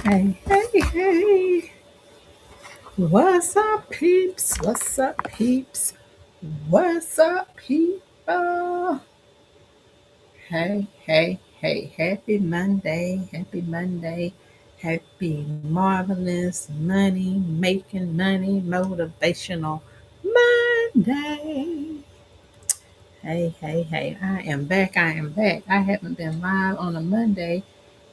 Hey, hey, hey. What's up, peeps? What's up, peeps? What's up, people? Hey, hey, hey. Happy Monday. Happy Monday. Happy marvelous money making money motivational Monday. Hey, hey, hey. I am back. I am back. I haven't been live on a Monday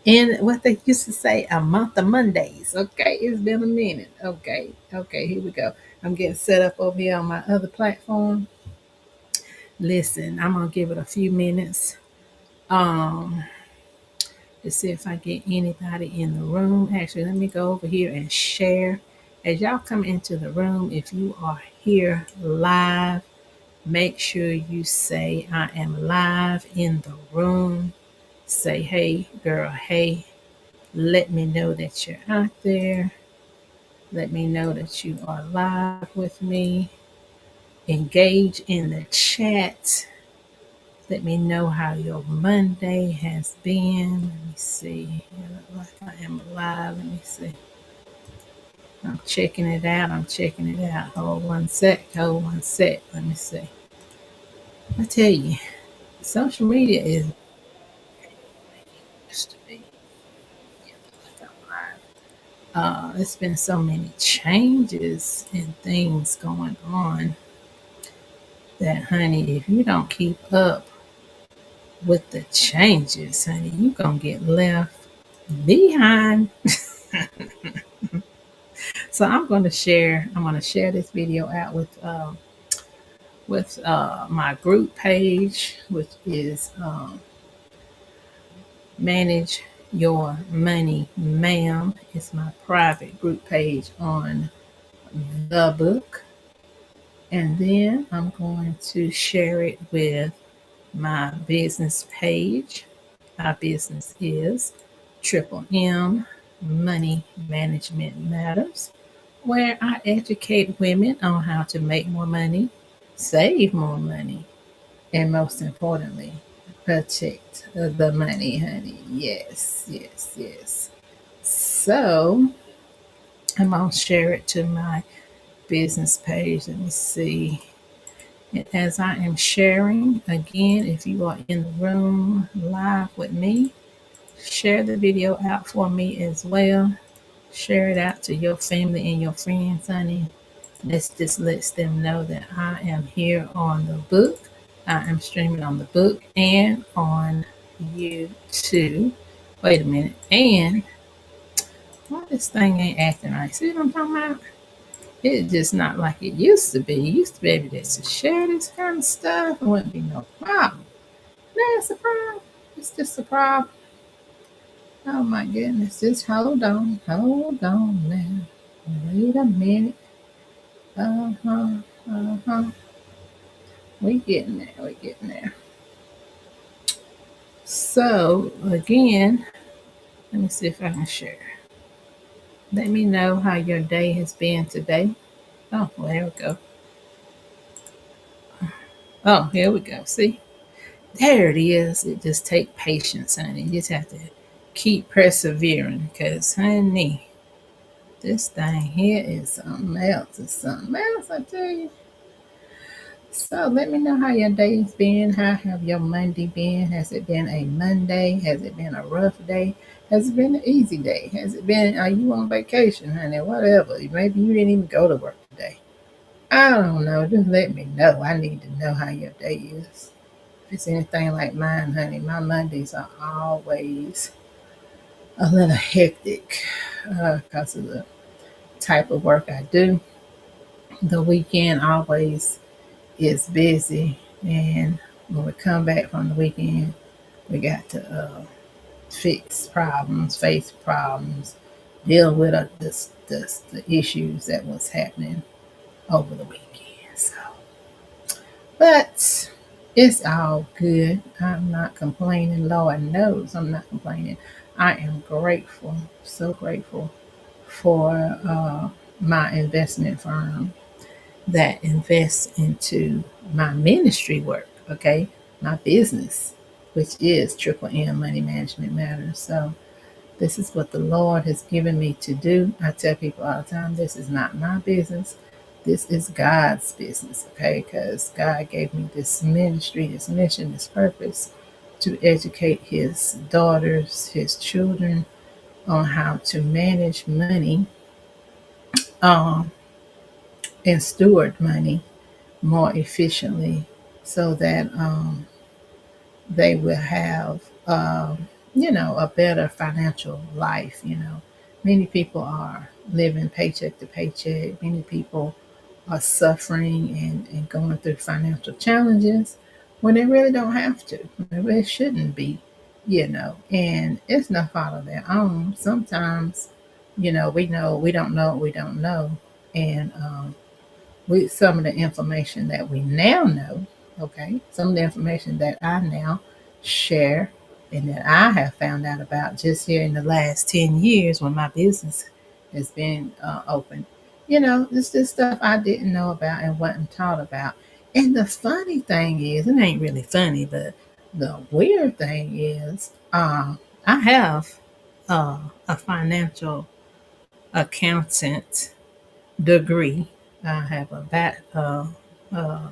in what they used to say, a month of Mondays. Okay, it's been a minute. Okay, here we go. I'm getting set up over here on my other platform. Listen, I'm gonna give it a few minutes um to see if I get anybody in the room. Actually, let me go over here and share. As y'all come into the room, if you are here live, make sure you say I am live in the room. Say hey girl, hey. Let me know that you're out there. Let me know that you are live with me. Engage in the chat. Let me know how your Monday has been. Let me see. It looks like I am live. Let me see. I'm checking it out. I'm checking it out. Hold one sec. Hold one sec. Let me see. I tell you, social media is used to be. Yeah, like I'm live. There's been so many changes and things going on that, honey, if you don't keep up with the changes, honey, you gonna get left behind. So I'm gonna share. I'm gonna share this video out with my group page, which is Manage Your Money, Ma'am. It's my private group page on the book, and then I'm going to share it with my business page. Our business is Triple M Money Management Matters, where I educate women on how to make more money, save more money, and most importantly, protect the money, honey. Yes, yes, yes. So I'm going to share it to my business page. Let me see. And as I am sharing, again, if you are in the room live with me, share the video out for me as well. Share it out to your family and your friends, honey. This just lets them know that I am here on the book. I am streaming on the book and on YouTube. Wait a minute. And why this thing ain't acting right? See what I'm talking about? It's just not like it used to be. You used to be able to just share this kind of stuff. It wouldn't be no problem. That's a problem. It's just a problem. Oh my goodness. Just hold on. Hold on now. Wait a minute. Uh-huh. Uh-huh. We getting there. We getting there. So again, let me see if I can share. Let me know how your day has been today. Oh, well, there we go. Oh, here we go. See? There it is. It just take patience, honey. You just have to keep persevering because, honey, this thing here is something else. It's something else, I tell you. So let me know how your day's been. How have your Monday been? Has it been a Monday? Has it been a rough day? Has it been an easy day? Has it been, are you on vacation, honey? Whatever. Maybe you didn't even go to work today. I don't know. Just let me know. I need to know how your day is. If it's anything like mine, honey, my Mondays are always a little hectic because of the type of work I do. The weekend always is busy, and when we come back from the weekend, we got to fix problems, face problems, deal with the issues that was happening over the weekend. So, but it's all good. I'm not complaining. Lord knows I'm not complaining. I am grateful, so grateful for my investment firm that invests into my ministry work, okay? My business, which is Triple M Money Management Matters. So This is what the Lord has given me to do. I tell people all the time, this is not my business. This is God's business, okay? Because God gave me this ministry, this mission, this purpose to educate His daughters, His children on how to manage money um, and steward money more efficiently so that they will have, a better financial life. Many people are living paycheck to paycheck. Many people are suffering and going through financial challenges when they really don't have to. They really shouldn't be, and it's no fault of their own. Sometimes, we don't know what we don't know. And with some of the information that we now know, okay, some of the information that I now share and that I have found out about just here in the last 10 years when my business has been open. It's just stuff I didn't know about and wasn't taught about. And the funny thing is, it ain't really funny, but the weird thing is, I have a financial accountant degree. I have a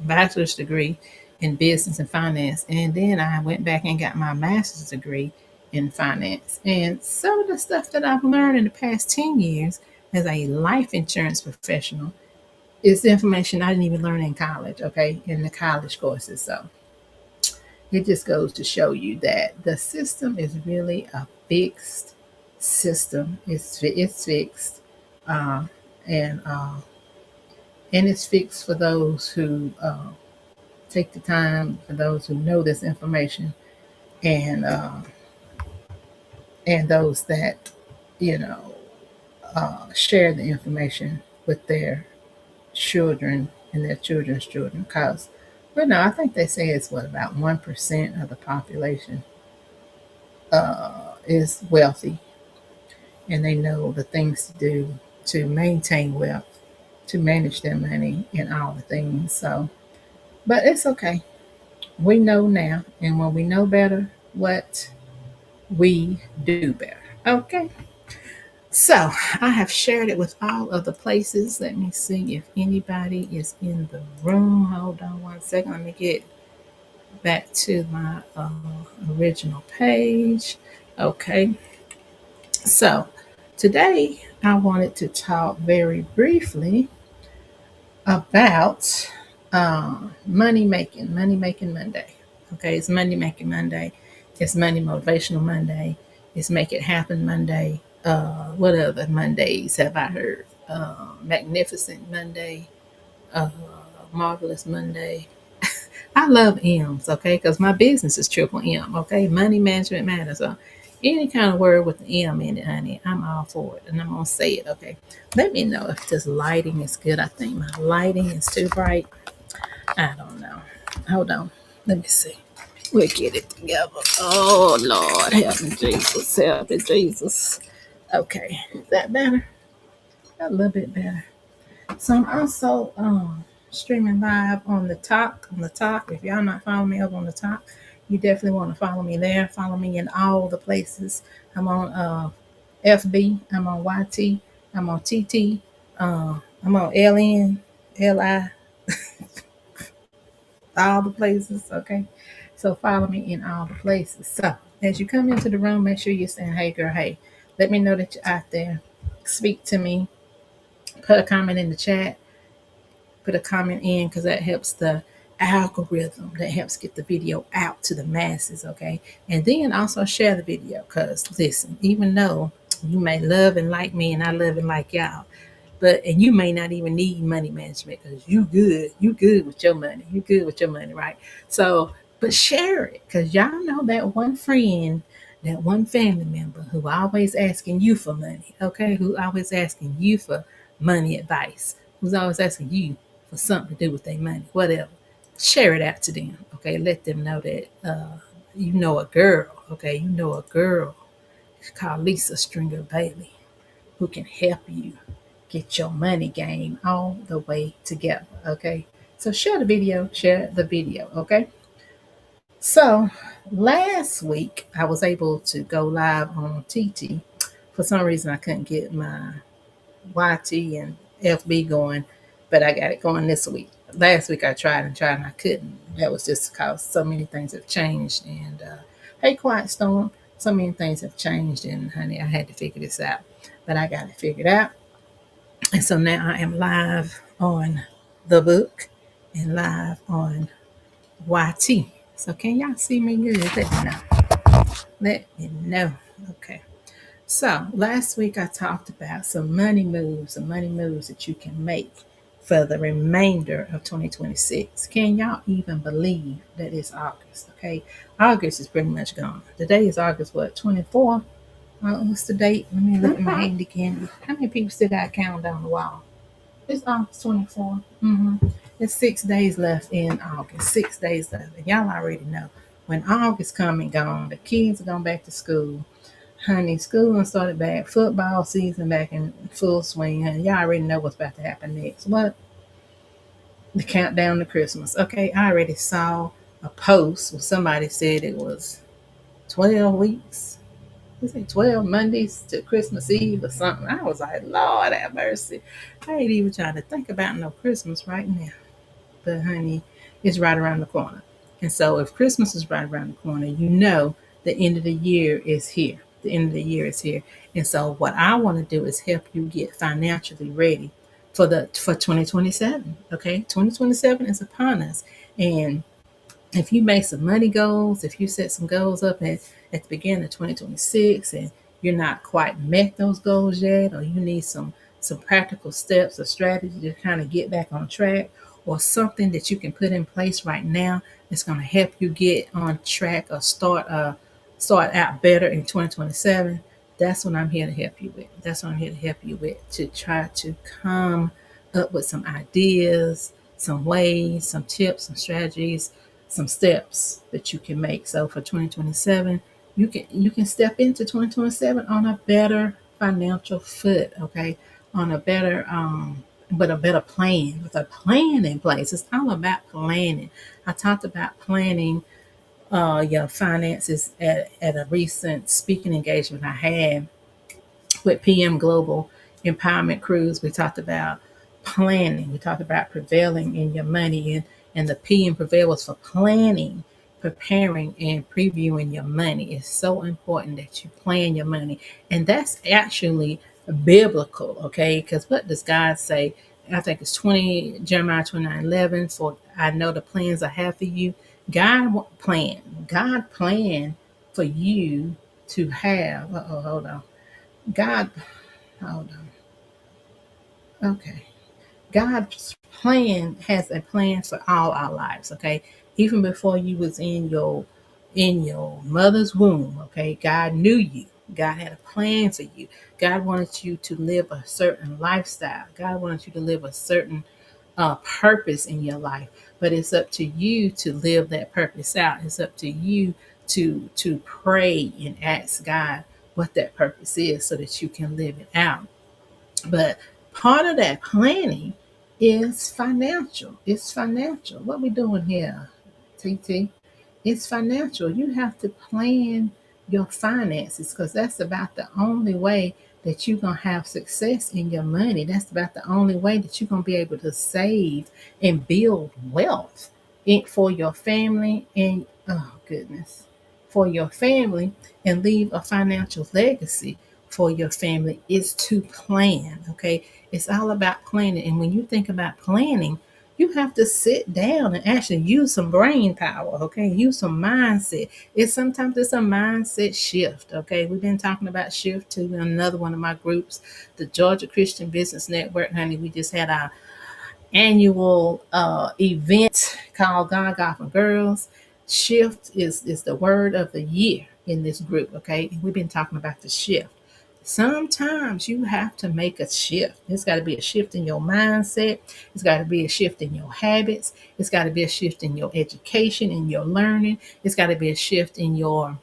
bachelor's degree in business and finance, and then I went back and got my master's degree in finance. And some of the stuff that I've learned in the past 10 years as a life insurance professional is information I didn't even learn in college, okay, in the college courses. So it just goes to show you that the system is really a fixed system. It's fixed. Uh, and and it's fixed for those who take the time, for those who know this information, and those that you know share the information with their children and their children's children. Because, no, I think they say it's what, about 1% of the population is wealthy, and they know the things to do to maintain wealth, to manage their money, and all the things. So, but it's okay. We know now, and when we know better, what we do better. Okay. So I have shared it with all of the places. Let me see if anybody is in the room. Hold on one second. Let me get back to my original page. Okay. So today I wanted to talk very briefly about Money Making Monday. Okay, it's Money Making Monday. It's Money Motivational Monday. It's Make It Happen Monday. What other Mondays have I heard? Magnificent Monday, uh, Marvelous Monday. I love M's, okay, because my business is triple M, okay? Money management matters. So any kind of word with the M in it, honey, I'm all for it. And I'm going to say it, okay? Let me know if this lighting is good. I think my lighting is too bright. I don't know. Hold on. Let me see. We'll get it together. Oh, Lord. Help me, Jesus. Help me, Jesus. Okay. Is that better? A little bit better. So I'm also streaming live on the talk. On the talk. If y'all not following me over on the talk, you definitely want to follow me there. Follow me in all the places. I'm on FB. I'm on YT. I'm on TT. I'm on LN, LI, all the places. Okay. So follow me in all the places. So as you come into the room, make sure you're saying, hey, girl, hey. Let me know that you're out there. Speak to me. Put a comment in the chat. Put a comment in because that helps the algorithm. That helps get the video out to the masses, okay? And then also share the video because, listen, even though you may love and like me and I love and like y'all, and you may not even need money management because you good with your money, right? So but share it because y'all know that one friend, that one family member who always asking you for money, okay, who always asking you for money advice, who's always asking you for something to do with their money, whatever. Share it out to them, okay? Let them know that you know a girl, okay, called Lisa Stringer Bailey, who can help you get your money game all the way together. Okay. So share the video. Okay. So last week I was able to go live on TT For some reason, I couldn't get my YT and FB going, but I got it going this week. Last week I tried and tried and I couldn't. That was just because so many things have changed. And hey, Quiet Storm, so many things have changed. And honey, I had to figure this out, but I got it figured out. And so now I am live on the book and live on YT. So can y'all see me good? Let me know. Let me know. Okay. So last week I talked about some money moves that you can make for the remainder of 2026. Can y'all even believe that it's August? Okay, August is pretty much gone. Today is August what, 24? What's the date? Let me look at my handy candy. How many people still got a calendar on the wall? It's August 24. It's 6 days left in August. 6 days left, and y'all already know when August come and gone, the kids are going back to school. Honey, school done started back. Football season back in full swing. Honey, y'all already know what's about to happen next. What? The countdown to Christmas. Okay, I already saw a post where somebody said it was 12 weeks. Was it 12 Mondays to Christmas Eve or something? I was like, Lord have mercy. I ain't even trying to think about no Christmas right now. But honey, it's right around the corner. And so if Christmas is right around the corner, you know the end of the year is here. The end of the year is here. And so what I want to do is help you get financially ready for 2027. Okay? 2027 is upon us. And if you make some money goals, if you set some goals up at the beginning of 2026 and you're not quite met those goals yet, or you need some practical steps or strategy to kind of get back on track, or something that you can put in place right now that's going to help you get on track or start out better in 2027, that's what I'm here to help you with. That's what I'm here to help you with, to try to come up with some ideas, some ways, some tips, some strategies, some steps that you can make. So for 2027, you can step into 2027 on a better financial foot, okay? On a better but a better plan, with a plan in place. It's all about planning. I talked about planning your finances at a recent speaking engagement I had with PM Global Empowerment Cruise. We talked about planning. We talked about prevailing in your money, and the P in prevail was for planning, preparing, and previewing your money. It's so important that you plan your money. And that's actually biblical, okay? Because what does God say? I think it's Jeremiah 29:11. For I know the plans I have for you. God planned for you to have. Hold on. God, hold on. Okay. God's plan has a plan for all our lives, okay? Even before you was in your mother's womb, okay? God knew you. God had a plan for you. God wanted you to live a certain lifestyle. God wanted you to live a certain purpose in your life. But it's up to you to live that purpose out. It's up to you to pray and ask God what that purpose is so that you can live it out. But part of that planning is financial. It's financial. What we doing here, TT? It's financial. You have to plan your finances, because that's about the only way that you're going to have success in your money. That's about the only way that you're going to be able to save and build wealth for your family and, oh goodness, for your family, and leave a financial legacy for your family, is to plan. Okay. It's all about planning. And when you think about planning, you have to sit down and actually use some brain power. Okay. Use some mindset. It's a mindset shift. Okay. We've been talking about shift to another one of my groups, the Georgia Christian Business Network. Honey, we just had our annual event called God Gotham Girls. Shift is the word of the year in this group. Okay. And we've been talking about the shift. Sometimes you have to make a shift. It's got to be a shift in your mindset. It's got to be a shift in your habits. It's got to be a shift in your education, in your learning. It's got to be a shift in your,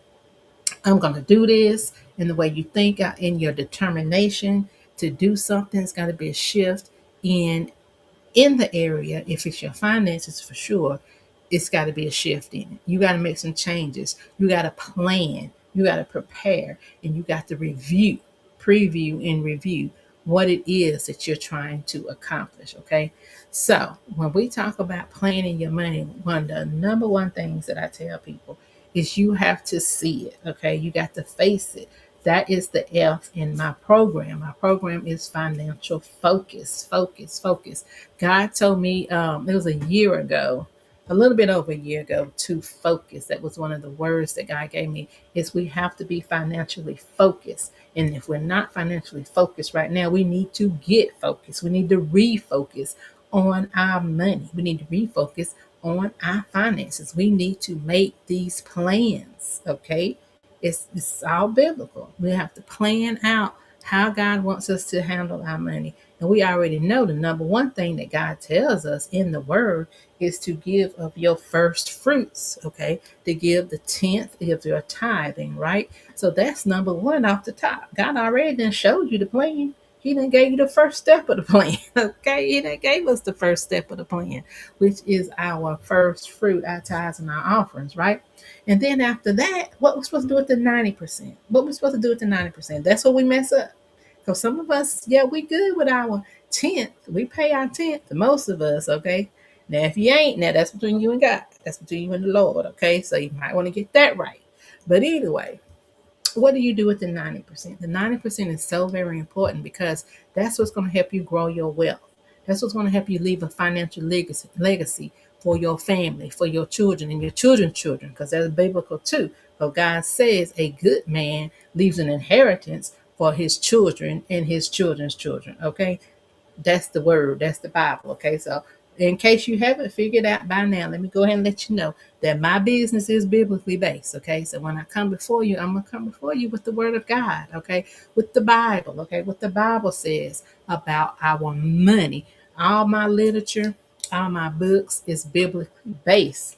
I'm going to do this, in the way you think, in your determination to do something. It's got to be a shift in the area. If it's your finances, for sure, it's got to be a shift in it. You got to make some changes. You got to plan. You got to prepare, and you got to review. preview and review what it is that you're trying to accomplish. Okay. So when we talk about planning your money, one of the number one things that I tell people is you have to see it. Okay. You got to face it. That is the F in my program. My program is financial focus, focus, focus. God told me it was a year ago, a little bit over a year ago, to focus. That was one of the words that God gave me, is we have to be financially focused. And if we're not financially focused right now, we need to get focused. We need to refocus on our money. We need to refocus on our finances. We need to make these plans. Okay. It's all biblical. We have to plan out how God wants us to handle our money. And we already know the number one thing that God tells us in the word is to give of your first fruits, okay? To give the 10th of your tithing, right? So that's number one off the top. God already done showed you the plan. He done gave you the first step of the plan, okay? He done gave us the first step of the plan, which is our first fruit, our tithes and our offerings, right? And then after that, what we're supposed to do with the 90%? What we're supposed to do with the 90%? That's what we mess up. Because some of us, yeah, we good with our 10th. We pay our 10th, most of us, okay? Now, if you ain't, now that's between you and God. That's between you and the Lord, okay? So you might want to get that right. But either way, what do you do with the 90%? The 90% is so very important because that's what's going to help you grow your wealth. That's what's going to help you leave a financial legacy for your family, for your children and your children's children, because that's biblical too. But God says a good man leaves an inheritance for his children and his children's children. Okay. That's the word. That's the Bible. Okay. So in case you haven't figured out by now, let me go ahead and let you know that my business is biblically based. Okay. So when I come before you, I'm going to come before you with the word of God. Okay. With the Bible. Okay. What the Bible says about our money. All my literature, all my books is biblically based.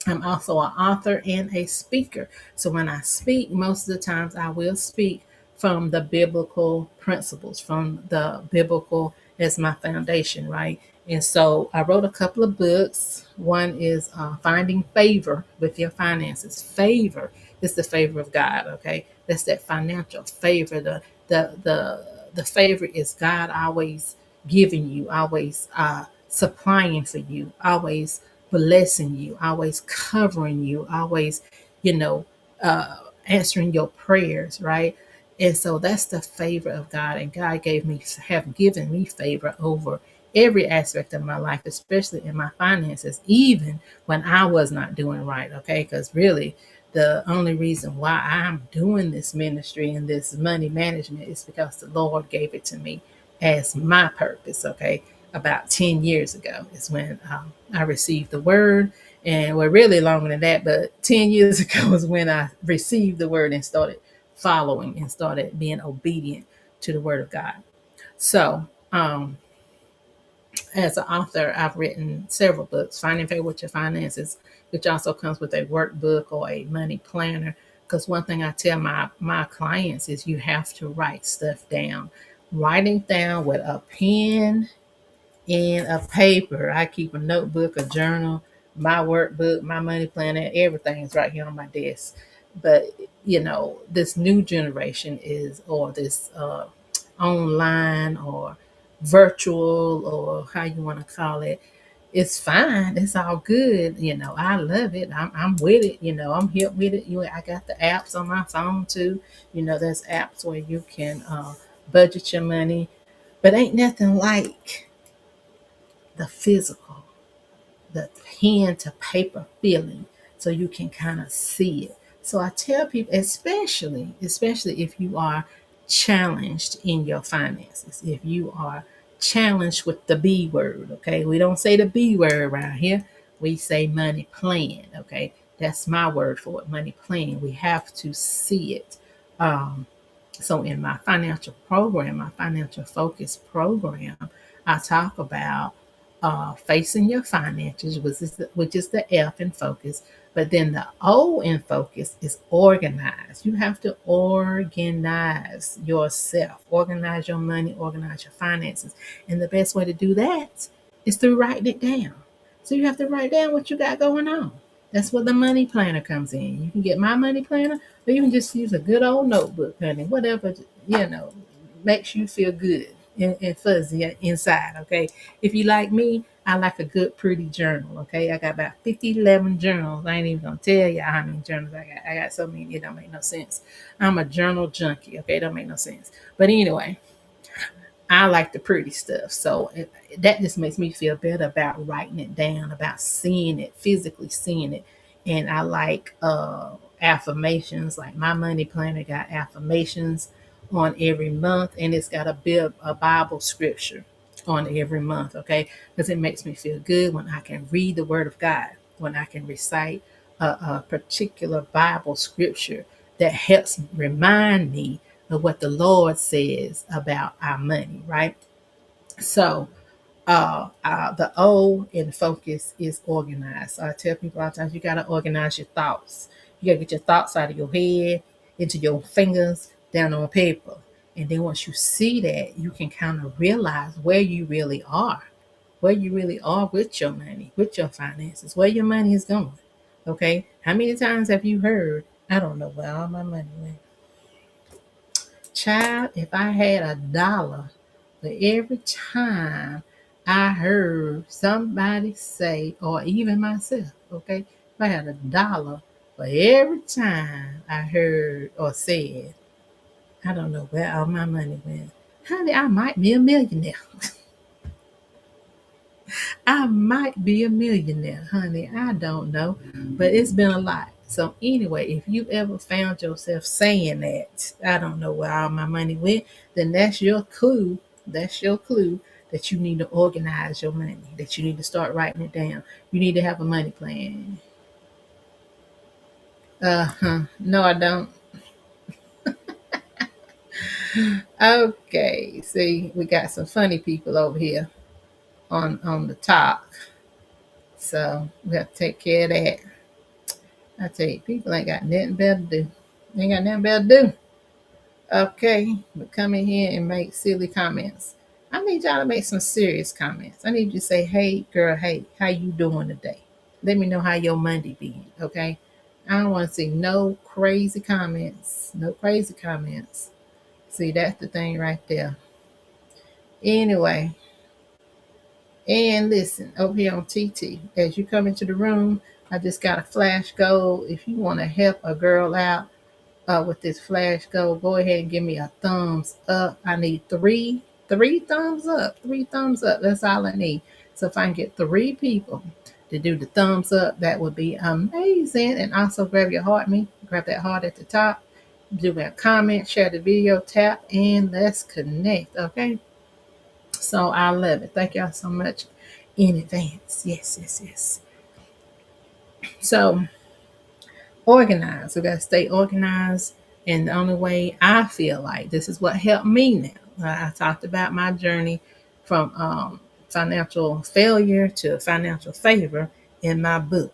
I'm also an author and a speaker. So when I speak, most of the times I will speak from the biblical principles, from the biblical as my foundation, right? And so I wrote a couple of books. One is Finding Favor with Your Finances. Favor is the favor of God, okay? That's that financial favor. The favor is God always giving you, always supplying for you, always blessing you, always covering you, always, you know, answering your prayers, right? And so that's the favor of God. And God have given me favor over every aspect of my life, especially in my finances, even when I was not doing right. Okay. Because really, the only reason why I'm doing this ministry and this money management is because the Lord gave it to me as my purpose. Okay. About 10 years ago is when I received the word. And we're really longer than that, but 10 years ago was when I received the word and started following and started being obedient to the word of God. So, as an author, I've written several books, Finding Favor with Your Finances, which also comes with a workbook or a money planner. Because one thing I tell my clients is you have to write stuff down. Writing down with a pen and a paper. I keep a notebook, a journal, my workbook, my money planner, everything is right here on my desk. But this new generation is, or this online or virtual or how you want to call it, it's fine. It's all good. I love it. I'm with it. I'm here with it. I got the apps on my phone too. There's apps where you can budget your money, but ain't nothing like the physical, the pen to paper feeling, so you can kind of see it. So I tell people, especially if you are challenged in your finances, if you are challenged with the B word, okay? We don't say the B word around here. We say money plan, okay? That's my word for it, money plan. We have to see it. So in my financial program, my financial focus program, I talk about facing your finances, which is the F in focus. But then the O in focus is organize. You have to organize yourself, organize your money, organize your finances. And the best way to do that is through writing it down. So you have to write down what you got going on. That's where the money planner comes in. You can get my money planner, or you can just use a good old notebook, honey. Whatever, makes you feel good and fuzzy inside, okay? If you like me, I like a good, pretty journal, okay? I got about 50, 11 journals. I ain't even gonna tell you how many journals I got. I got so many, it don't make no sense. I'm a journal junkie, okay? It don't make no sense. But anyway, I like the pretty stuff. So that just makes me feel better about writing it down, about seeing it, physically seeing it. And I like affirmations. Like my money planner got affirmations on every month, and it's got a Bible scripture on every month, okay? Because it makes me feel good when I can read the Word of God, when I can recite a particular Bible scripture that helps remind me of what the Lord says about our money, right? So, the O in focus is organized. So I tell people all the time, you got to organize your thoughts. You got to get your thoughts out of your head, into your fingers, down on paper. And then once you see that, you can kind of realize where you really are with your money, with your finances, where your money is going. Okay. How many times have you heard, I don't know where all my money went? Child, if I had $1 for every time I heard somebody say, or even myself, okay, if I had $1 for every time I heard or said, I don't know where all my money went. Honey, I might be a millionaire. I might be a millionaire, honey. I don't know, but it's been a lot. So anyway, if you ever found yourself saying that, I don't know where all my money went, then that's your clue. That's your clue that you need to organize your money, that you need to start writing it down. You need to have a money plan. Uh-huh. No, I don't. Okay. See, we got some funny people over here on the top. So we have to take care of that. I tell you, people ain't got nothing better to do. They ain't got nothing better to do. Okay, but come in here and make silly comments. I need y'all to make some serious comments. I need you to say, "Hey, girl, hey, how you doing today? Let me know how your Monday been." Okay, I don't want to see no crazy comments. No crazy comments. See, that's the thing right there. Anyway, and listen, over here on TT, as you come into the room, I just got a flash goal. If you want to help a girl out with this flash goal, go ahead and give me a thumbs up. I need three thumbs up, three thumbs up. That's all I need. So if I can get 3 people to do the thumbs up, that would be amazing. And also grab your heart, grab that heart at the top, do a comment, share the video, tap, and let's connect. Okay. So I love it. Thank y'all so much in advance. Yes, yes, yes. So organized. We got to stay organized. And the only way I feel like this is what helped me now. I talked about my journey from financial failure to financial favor in my book.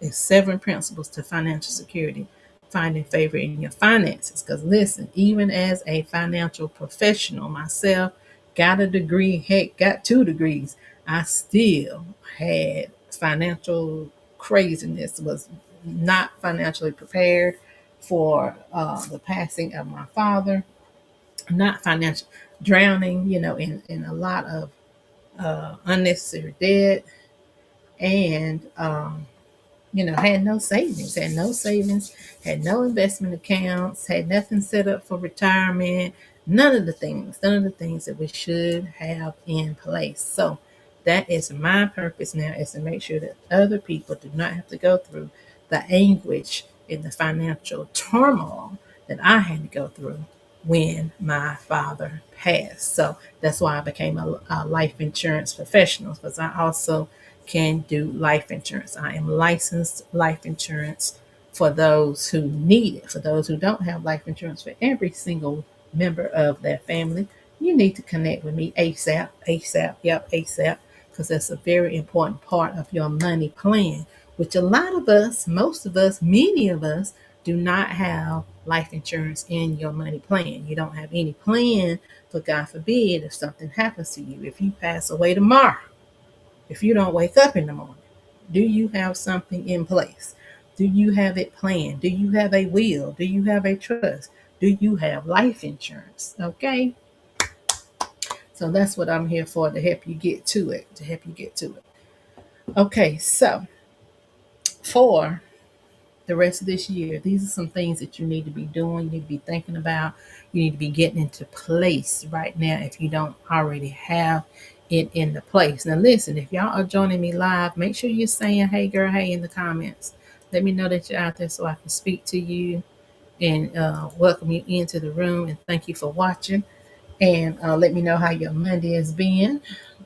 It's 7 principles to financial security, finding favor in your finances. Because listen, even as a financial professional myself, got a degree, heck, got 2 degrees, I still had financial craziness, was not financially prepared for the passing of my father, not financial drowning, in a lot of unnecessary debt, and had no savings, had no investment accounts, had nothing set up for retirement, none of the things that we should have in place. So that is my purpose now, is to make sure that other people do not have to go through the anguish and the financial turmoil that I had to go through when my father passed. So that's why I became a life insurance professional, because I also can do life insurance. I am licensed life insurance for those who need it. For those who don't have life insurance for every single member of their family, you need to connect with me ASAP, ASAP, yep, ASAP, because that's a very important part of your money plan, which a lot of us, most of us, many of us do not have life insurance in your money plan. You don't have any plan for, God forbid, if something happens to you, if you pass away tomorrow, if you don't wake up in the morning. Do you have something in place? Do you have it planned? Do you have a will? Do you have a trust? Do you have life insurance? Okay. So that's what I'm here for, to help you get to it, to help you get to it. Okay. So for the rest of this year, these are some things that you need to be doing, you need to be thinking about, you need to be getting into place right now if you don't already have it in the place. Now, listen, if y'all are joining me live, make sure you're saying, hey, girl, hey, in the comments. Let me know that you're out there so I can speak to you and welcome you into the room. And thank you for watching. And let me know how your Monday has been.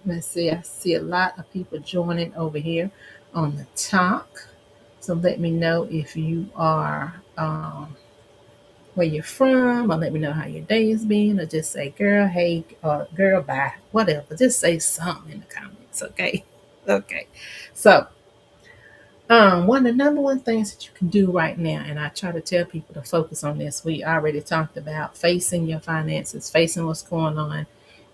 Let's see, I see a lot of people joining over here on the top. So let me know if you are where you're from, or let me know how your day has been, or just say, girl, hey, or girl, bye, whatever. Just say something in the comments, okay? Okay. So, one of the number one things that you can do right now, and I try to tell people to focus on this. We already talked about facing your finances, facing what's going on,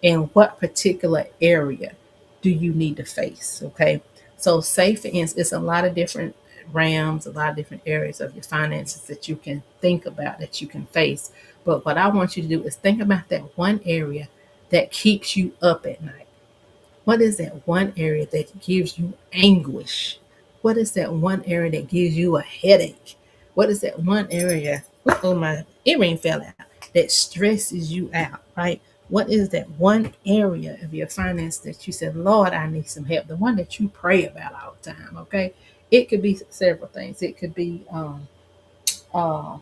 and what particular area do you need to face. Okay, so say for instance, it's a lot of different realms, a lot of different areas of your finances that you can think about, that you can face. But what I want you to do is think about that one area that keeps you up at night. What is that one area that gives you anguish? What is that one area that gives you a headache? What is that one area, oh, my earring fell out, that stresses you out, right? What is that one area of your finance that you said, Lord, I need some help? The one that you pray about all the time, okay? It could be several things. It could be your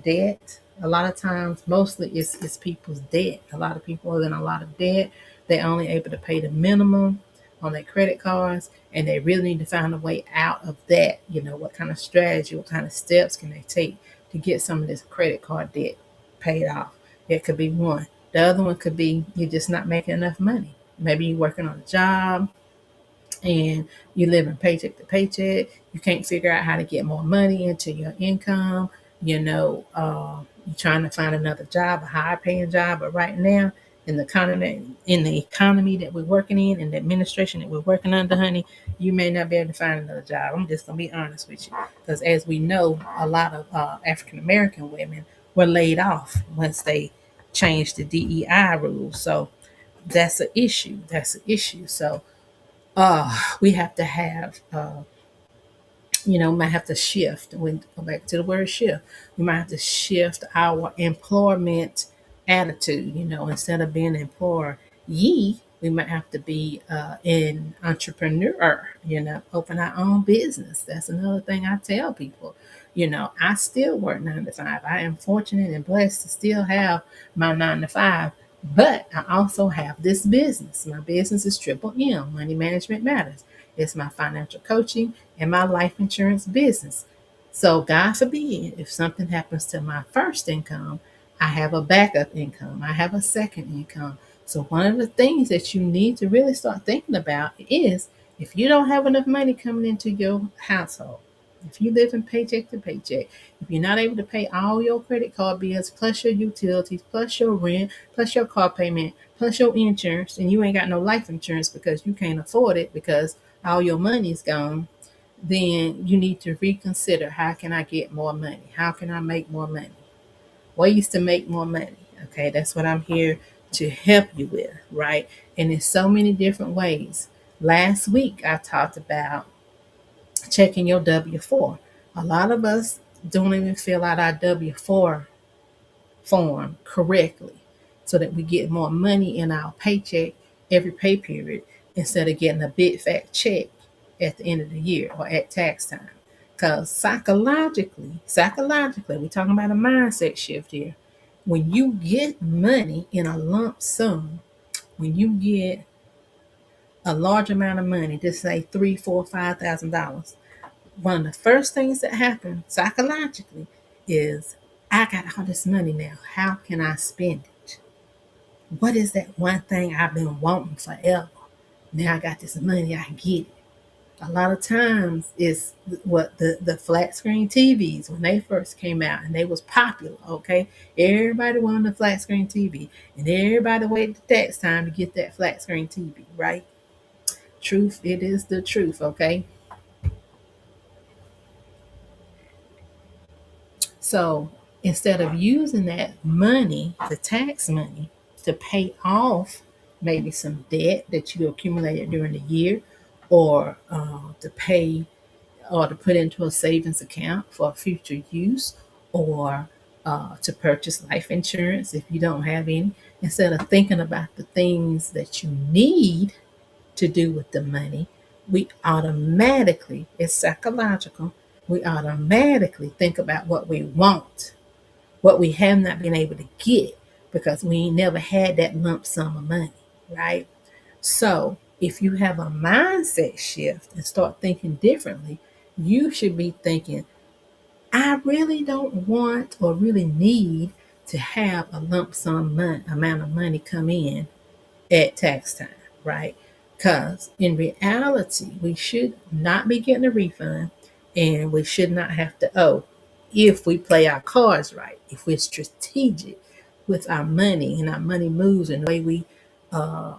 debt. A lot of times, mostly it's people's debt. A lot of people are in a lot of debt. They're only able to pay the minimum on their credit cards, and they really need to find a way out of that. You know, what kind of strategy, what kind of steps can they take to get some of this credit card debt paid off? It could be one. The other one could be you're just not making enough money. Maybe you're working on a job and you living paycheck to paycheck. You can't figure out how to get more money into your income. You're trying to find another job, a higher paying job, but right now in the economy that we're working in the administration that we're working under, honey, you may not be able to find another job. I'm just gonna be honest with you, because as we know, a lot of African American women were laid off once they changed the DEI rules. So that's an issue. That's an issue. So we have to have, might have to shift. We go back to the word shift. We might have to shift our employment attitude. Instead of being an employee, we might have to be an entrepreneur. Open our own business. That's another thing I tell people. I still work 9 to 5. I am fortunate and blessed to still have my 9 to 5. But I also have this business. My business is Triple M, Money Management Matters. It's my financial coaching and my life insurance business. So, God forbid, if something happens to my first income, I have a backup income, I have a second income. So, one of the things that you need to really start thinking about is if you don't have enough money coming into your household, if you live in paycheck to paycheck, if you're not able to pay all your credit card bills, plus your utilities, plus your rent, plus your car payment, plus your insurance, and you ain't got no life insurance because you can't afford it because all your money's gone, then you need to reconsider, how can I get more money? How can I make more money? Ways to make more money. Okay, that's what I'm here to help you with, right? And there's so many different ways. Last week I talked about checking your W-4. A lot of us don't even fill out our W-4 form correctly so that we get more money in our paycheck every pay period instead of getting a big fat check at the end of the year or at tax time. Because psychologically, we're talking about a mindset shift here. When you get money in a lump sum, when you get a large amount of money, just say three, four, $5,000, one of the first things that happen psychologically is, I got all this money now. How can I spend it? What is that one thing I've been wanting forever? Now I got this money, I can get it. A lot of times it's what the flat screen TVs when they first came out and they was popular, okay? Everybody wanted a flat screen TV and everybody waited the tax time to get that flat screen TV, right? Truth, it is the truth, okay? So instead of using that money, the tax money, to pay off maybe some debt that you accumulated during the year, or to pay or to put into a savings account for future use, or to purchase life insurance if you don't have any, instead of thinking about the things that you need to do with the money, we automatically, it's psychological, we automatically think about what we want, what we have not been able to get because we ain't never had that lump sum of money, right? So if you have a mindset shift and start thinking differently, you should be thinking, I really don't want or really need to have a lump sum amount of money come in at tax time, right? Because in reality, we should not be getting a refund, and we should not have to owe if we play our cards right, if we're strategic with our money and our money moves and the way we uh,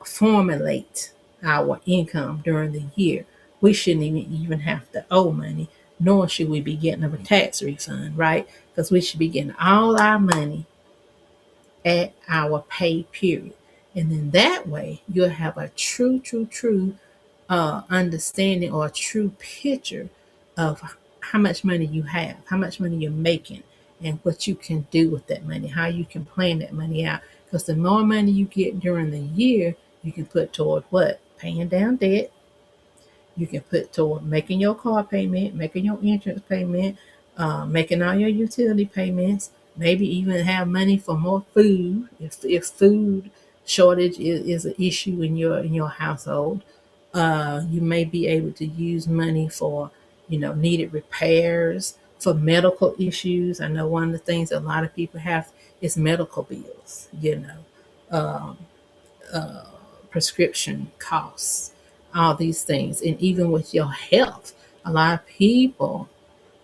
formulate our income during the year. We shouldn't even have to owe money, nor should we be getting a tax refund, right? Because we should be getting all our money at our pay period. And then that way, you'll have a true understanding or a true picture of how much money you have, how much money you're making, and what you can do with that money, how you can plan that money out. Because the more money you get during the year, you can put toward what? Paying down debt. You can put toward making your car payment, making your insurance payment, making all your utility payments, maybe even have money for more food if food shortage is an issue in your household. You may be able to use money for, needed repairs, for medical issues. I know one of the things a lot of people have is medical bills, um, prescription costs, all these things. And even with your health, a lot of people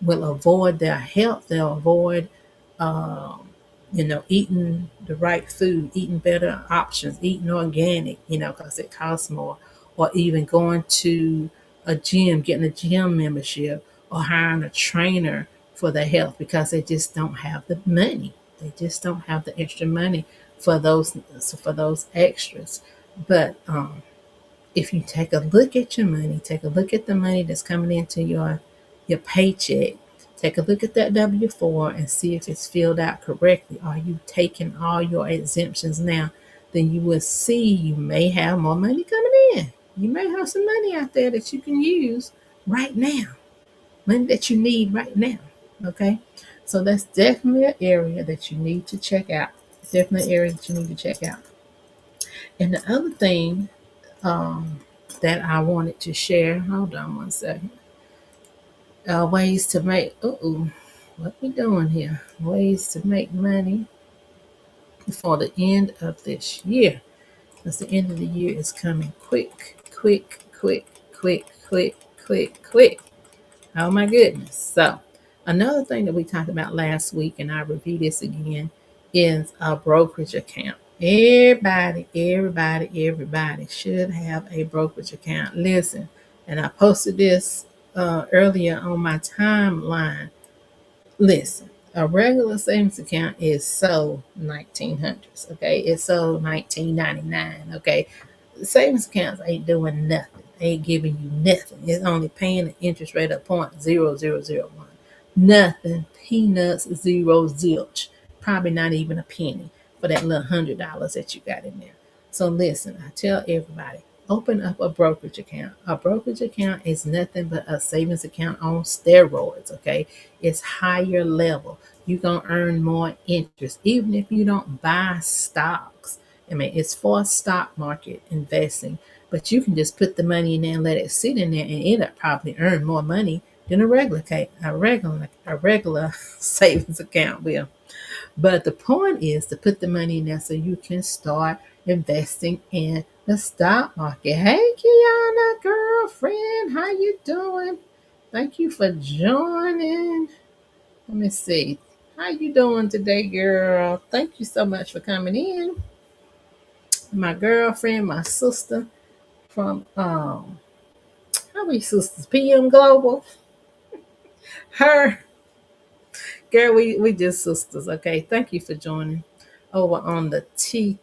will avoid their health. They'll avoid, eating the right food, eating better options, eating organic, because it costs more, or even going to a gym, getting a gym membership, or hiring a trainer for their health because they just don't have the money. They just don't have the extra money for those extras. But if you take a look at your money, take a look at the money that's coming into your paycheck, take a look at that W-4 and see if it's filled out correctly. Are you taking all your exemptions now? Then you will see you may have more money coming in. You may have some money out there that you can use right now, money that you need right now. Okay, so that's definitely an area that you need to check out. Definitely an area that you need to check out. And the other thing um, that I wanted to share. Hold on one second. Ways to make. What we doing here? Ways to make money before the end of this year, because the end of the year is coming quick, quick, quick, quick, quick, quick, quick. Oh my goodness! So another thing that we talked about last week, and I review this again, is a brokerage account. Everybody should have a brokerage account. Listen, and I posted this earlier on my timeline. Listen, a regular savings account is so 1900s, okay? It's so 1999, okay? Savings accounts ain't doing nothing. Ain't giving you nothing. It's only paying the interest rate of 0.0001. Nothing. Peanuts, zero, zilch. Probably not even a penny for that little $100 that you got in there. So listen, I tell everybody, open up a brokerage account. A brokerage account is nothing but a savings account on steroids, okay? It's higher level. You're going to earn more interest, even if you don't buy stocks. I mean, it's for stock market investing, but you can just put the money in there and let it sit in there, and it'll probably earn more money than a regular savings account will. But the point is to put the money in there so you can start investing in the stock market. Hey, Kiana, girlfriend, how you doing? Thank you for joining. Let me see. How you doing today, girl? Thank you so much for coming in. My girlfriend, my sister from how many sisters? PM Global. Her Girl, we just sisters, okay? Thank you for joining. Over on the TT,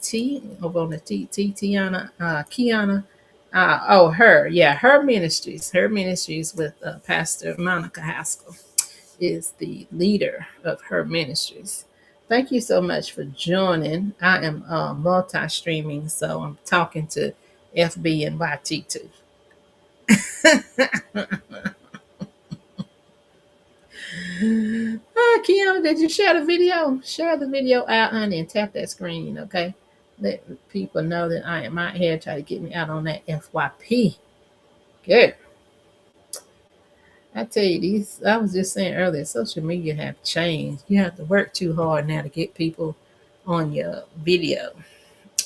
Tiana, Kiana, her ministries with Pastor Monica Haskell is the leader of her ministries. Thank you so much for joining. I am multi-streaming, so I'm talking to FB and YT too. Kiana, did you share the video? Share the video out, honey, and tap that screen, okay? Let people know that I am out here trying to get me out on that FYP. Good. I tell you, I was just saying earlier, social media have changed. You have to work too hard now to get people on your video.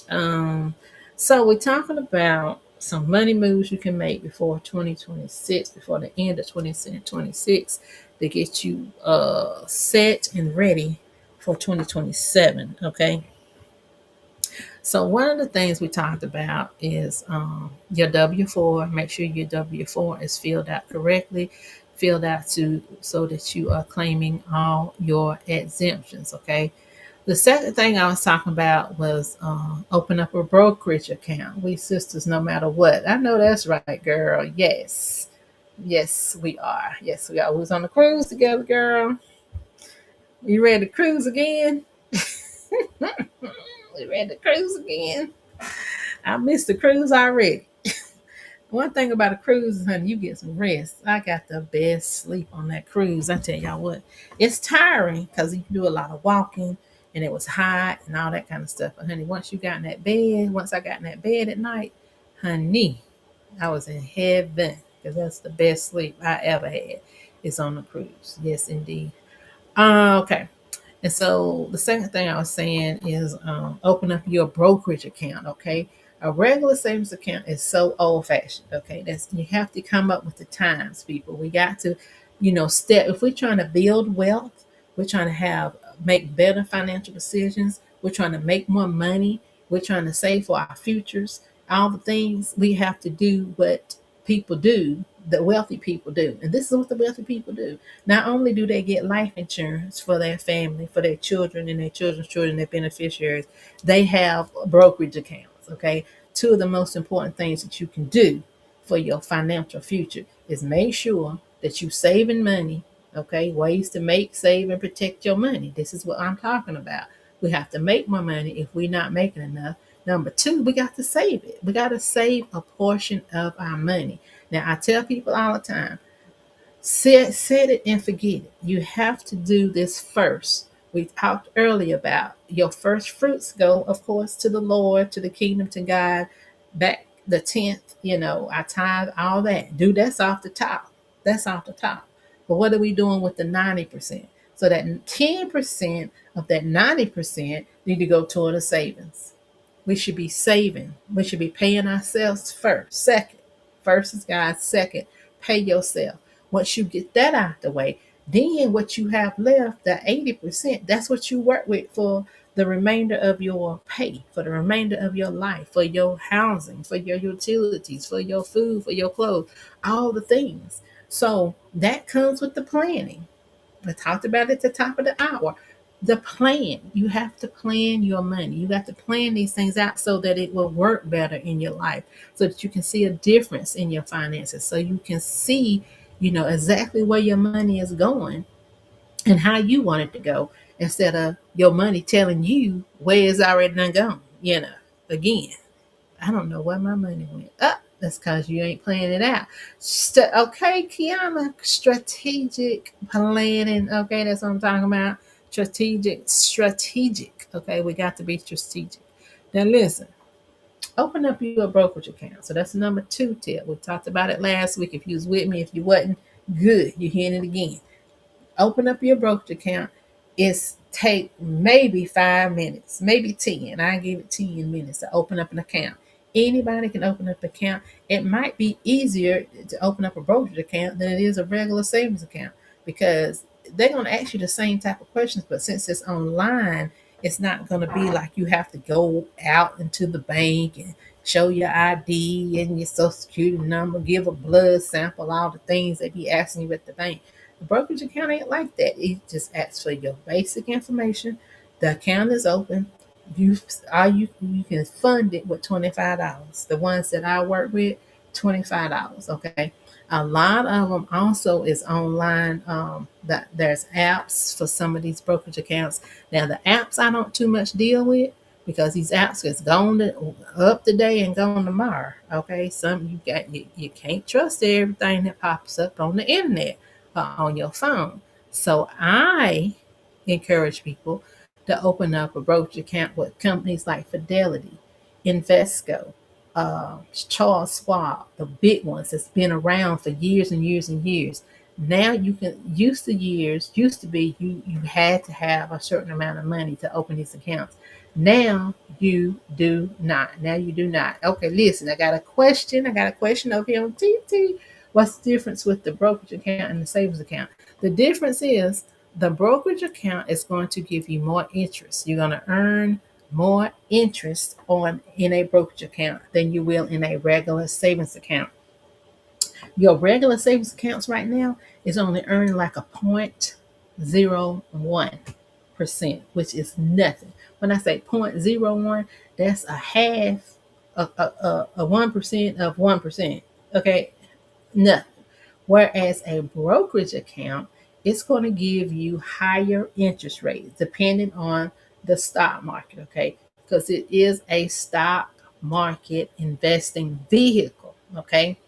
Um, so we're talking about some money moves you can make before 2026, before the end of 2026, to get you set and ready for 2027. Okay. So one of the things we talked about is your W-4. Make sure your W-4 is filled out correctly, filled out so that you are claiming all your exemptions. Okay. The second thing I was talking about was open up a brokerage account. We sisters, no matter what. I know that's right, girl. Yes. Yes, we are. Yes, we are. We was on the cruise together, girl. You ready to cruise again? We ready to cruise again? I missed the cruise already. One thing about a cruise is, honey, you get some rest. I got the best sleep on that cruise. I tell y'all what, it's tiring because you do a lot of walking and it was hot and all that kind of stuff. But honey, once I got in that bed at night, honey, I was in heaven because that's the best sleep I ever had. It's on the cruise. Yes, indeed. Okay. And so the second thing I was saying is open up your brokerage account. Okay, a regular savings account is so old fashioned. Okay, that's you have to come up with the times, people. We got to, step. If we're trying to build wealth, we're trying to make better financial decisions. We're trying to make more money. We're trying to save for our futures. All the things we have to do, what people do, the wealthy people do, and this is what the wealthy people do. Not only do they get life insurance for their family, for their children and their children's children, their beneficiaries, they have brokerage accounts. Okay. Two of the most important things that you can do for your financial future is make sure that you saving money. Okay. Ways to make, save, and protect your money. This is what I'm talking about. We have to make more money if we're not making enough. Number two, we got to save it. We got to save a portion of our money. Now, I tell people all the time, set it and forget it. You have to do this first. We talked earlier about your first fruits go, of course, to the Lord, to the kingdom, to God. Back the 10th, I tithe, all that. Do that's off the top. That's off the top. But what are we doing with the 90%? So that 10% of that 90% need to go toward a savings. We should be saving. We should be paying ourselves first. Second, first is God. Second, pay yourself. Once you get that out the way, then what you have left, the 80%, that's what you work with for the remainder of your pay, for the remainder of your life, for your housing, for your utilities, for your food, for your clothes, all the things. So that comes with the planning. I talked about it at the top of the hour. The plan. You have to plan your money. You have to plan these things out so that it will work better in your life, so that you can see a difference in your finances, so you can see, exactly where your money is going and how you want it to go, instead of your money telling you where it's already done gone. Again, I don't know where my money went. That's because you ain't planning it out. Okay, Kiana, strategic planning. Okay, that's what I'm talking about. Strategic. Okay, we got to be strategic. Now, listen, open up your brokerage account. So that's the number 2 tip. We talked about it last week. If you was with me, if you wasn't, good. You're hearing it again. Open up your brokerage account. It's take maybe 5 minutes, maybe 10. I give it 10 minutes to open up an account. Anybody can open up an account. It might be easier to open up a brokerage account than it is a regular savings account, because they're going to ask you the same type of questions, but since it's online, it's not going to be like you have to go out into the bank and show your ID and your social security number, give a blood sample, all the things they be asking you at the bank. A brokerage account ain't like that. It just asks for your basic information. The account is open. You can fund it with $25. The ones that I work with, $25. Okay. A lot of them also is online. That there's apps for some of these brokerage accounts. Now the apps I don't too much deal with because these apps is up today and gone tomorrow. Okay, some you can't trust everything that pops up on the internet on your phone. So I encourage people to open up a brokerage account with companies like Fidelity, Invesco, Charles Schwab, the big ones that's been around for years and years and years. Now you can used to be you had to have a certain amount of money to open these accounts. Now you do not. Now you do not. Okay, listen, I got a question. I got a question over here on TT. What's the difference with the brokerage account and the savings account? The difference is the brokerage account is going to give you more interest. You're going to earn more interest on in a brokerage account than you will in a regular savings account. Your regular savings accounts right now is only earning like a 0.01%, which is nothing. When I say 0.01, that's a half, a 1% of 1%. Okay, nothing. Whereas a brokerage account, it's going to give you higher interest rates depending on the stock market, okay? Because it is a stock market investing vehicle, okay?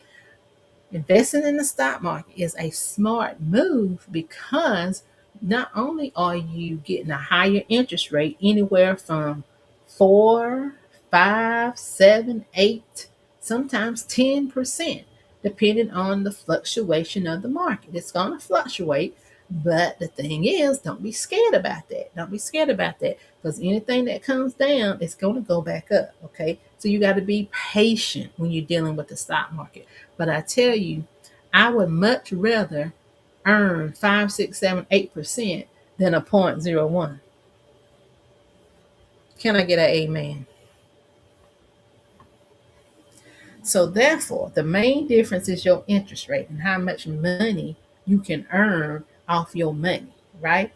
Investing in the stock market is a smart move because not only are you getting a higher interest rate anywhere from 4, 5, 7, 8, sometimes 10%, depending on the fluctuation of the market. It's going to fluctuate, but the thing is, don't be scared about that. Don't be scared about that because anything that comes down, it's going to go back up. Okay. So you got to be patient when you're dealing with the stock market. But I tell you, I would much rather earn 5, 6, 7, 8% than a 0.01. Can I get an amen? So therefore, the main difference is your interest rate and how much money you can earn off your money, right?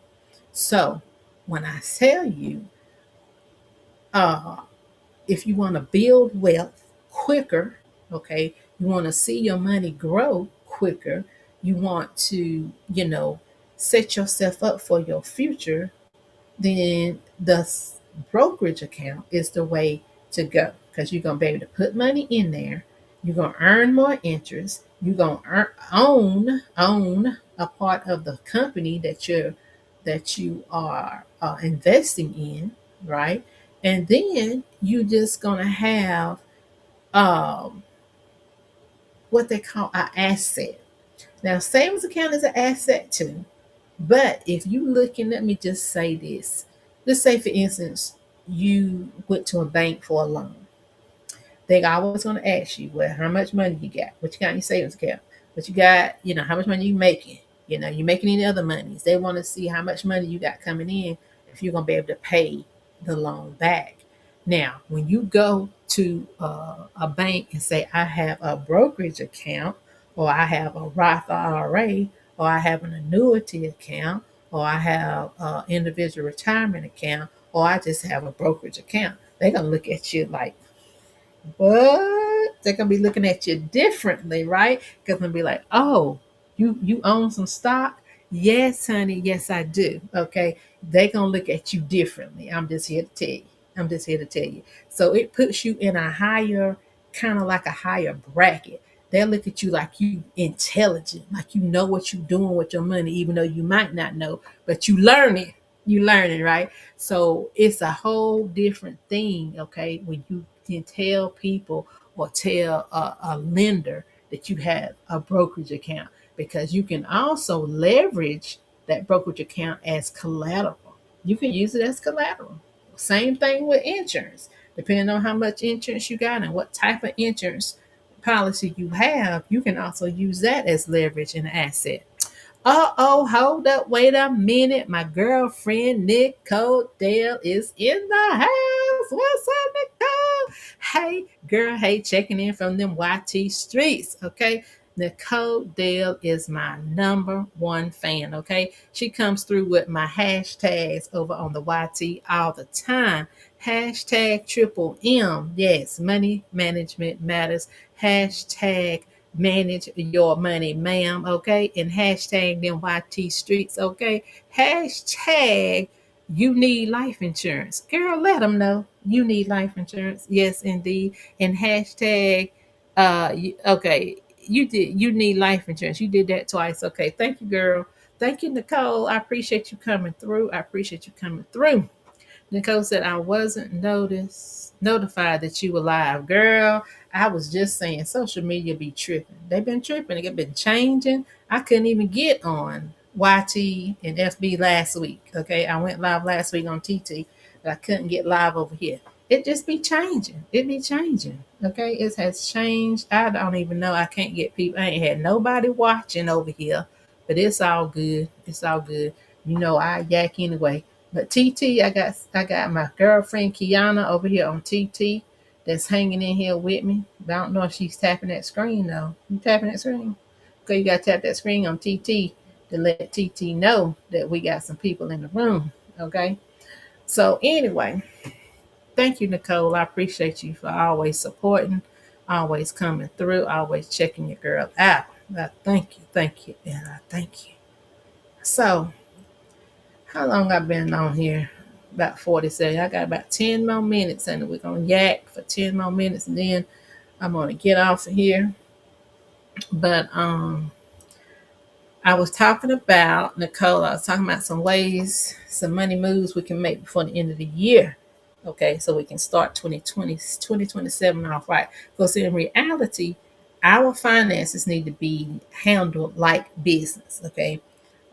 So when I tell you, uh, if you want to build wealth quicker, okay, you want to see your money grow quicker, you want to, set yourself up for your future, then the brokerage account is the way to go because you're going to be able to put money in there. You're going to earn more interest. You're going to own a part of the company that you are investing in, right? And then you just going to have um, what they call an asset. Now, savings account is an asset too. But if you looking, let me just say this. Let's say, for instance, you went to a bank for a loan. They always going to ask you, well, how much money you got? What you got in your savings account? What you got, how much money you making? You making any other monies? They want to see how much money you got coming in if you're going to be able to pay the loan back. Now, when you go to a bank and say, I have a brokerage account, or I have a Roth IRA, or I have an annuity account, or I have an individual retirement account, or I just have a brokerage account, they're going to look at you like, what? They're gonna be looking at you differently, right? Because they'll be like, oh, you own some stock? Yes, honey, yes, I do. Okay. They're gonna look at you differently. I'm just here to tell you. I'm just here to tell you. So it puts you in a higher, kind of like a higher bracket. They'll look at you like you intelligent, like you know what you're doing with your money, even though you might not know, but you learn it. You learn it, right? So it's a whole different thing, okay, when you can tell people or tell a lender that you have a brokerage account because you can also leverage that brokerage account as collateral. You can use it as collateral. Same thing with insurance. Depending on how much insurance you got and what type of insurance policy you have, you can also use that as leverage and asset. Oh, hold up, wait a minute. My girlfriend Nicole Dale is in the house. What's up, Nicole? Hey, girl, hey, checking in from them YT streets. Okay. Nicole Dale is my number one fan, okay? She comes through with my hashtags over on the YT all the time. Hashtag triple M. Yes, money management matters. Hashtag manage your money, ma'am, okay? And hashtag them YT streets, okay? Hashtag you need life insurance. Girl, let them know you need life insurance. Yes, indeed. And hashtag okay, you need life insurance. You did that twice. Okay, thank you, girl. Thank you, Nicole. I appreciate you coming through. I appreciate you coming through. Nicole said I wasn't notified that you were live. Girl, I was just saying social media be tripping. They've been tripping. They've been changing. I couldn't even get on YT and FB last week. Okay. I went live last week on TT, but I couldn't get live over here. It just be changing. It be changing. Okay. It has changed. I don't even know. I can't get people. I ain't had nobody watching over here, but it's all good. It's all good. You know, I yak anyway. But TT, I got my girlfriend Kiana over here on TT that's hanging in here with me. But I don't know if she's tapping that screen though. You tapping that screen? Okay, you gotta tap that screen on TT to let TT know that we got some people in the room. Okay. So anyway, thank you, Nicole. I appreciate you for always supporting, always coming through, always checking your girl out. Thank you, and I thank you. So how long I been on here? About 47. I got about 10 more minutes and we're gonna yak for 10 more minutes and then I'm gonna get off of here. But I was talking about Nicole, I was talking about some ways, some money moves we can make before the end of the year. Okay, so we can start 2027 off right. Because in reality, our finances need to be handled like business. Okay,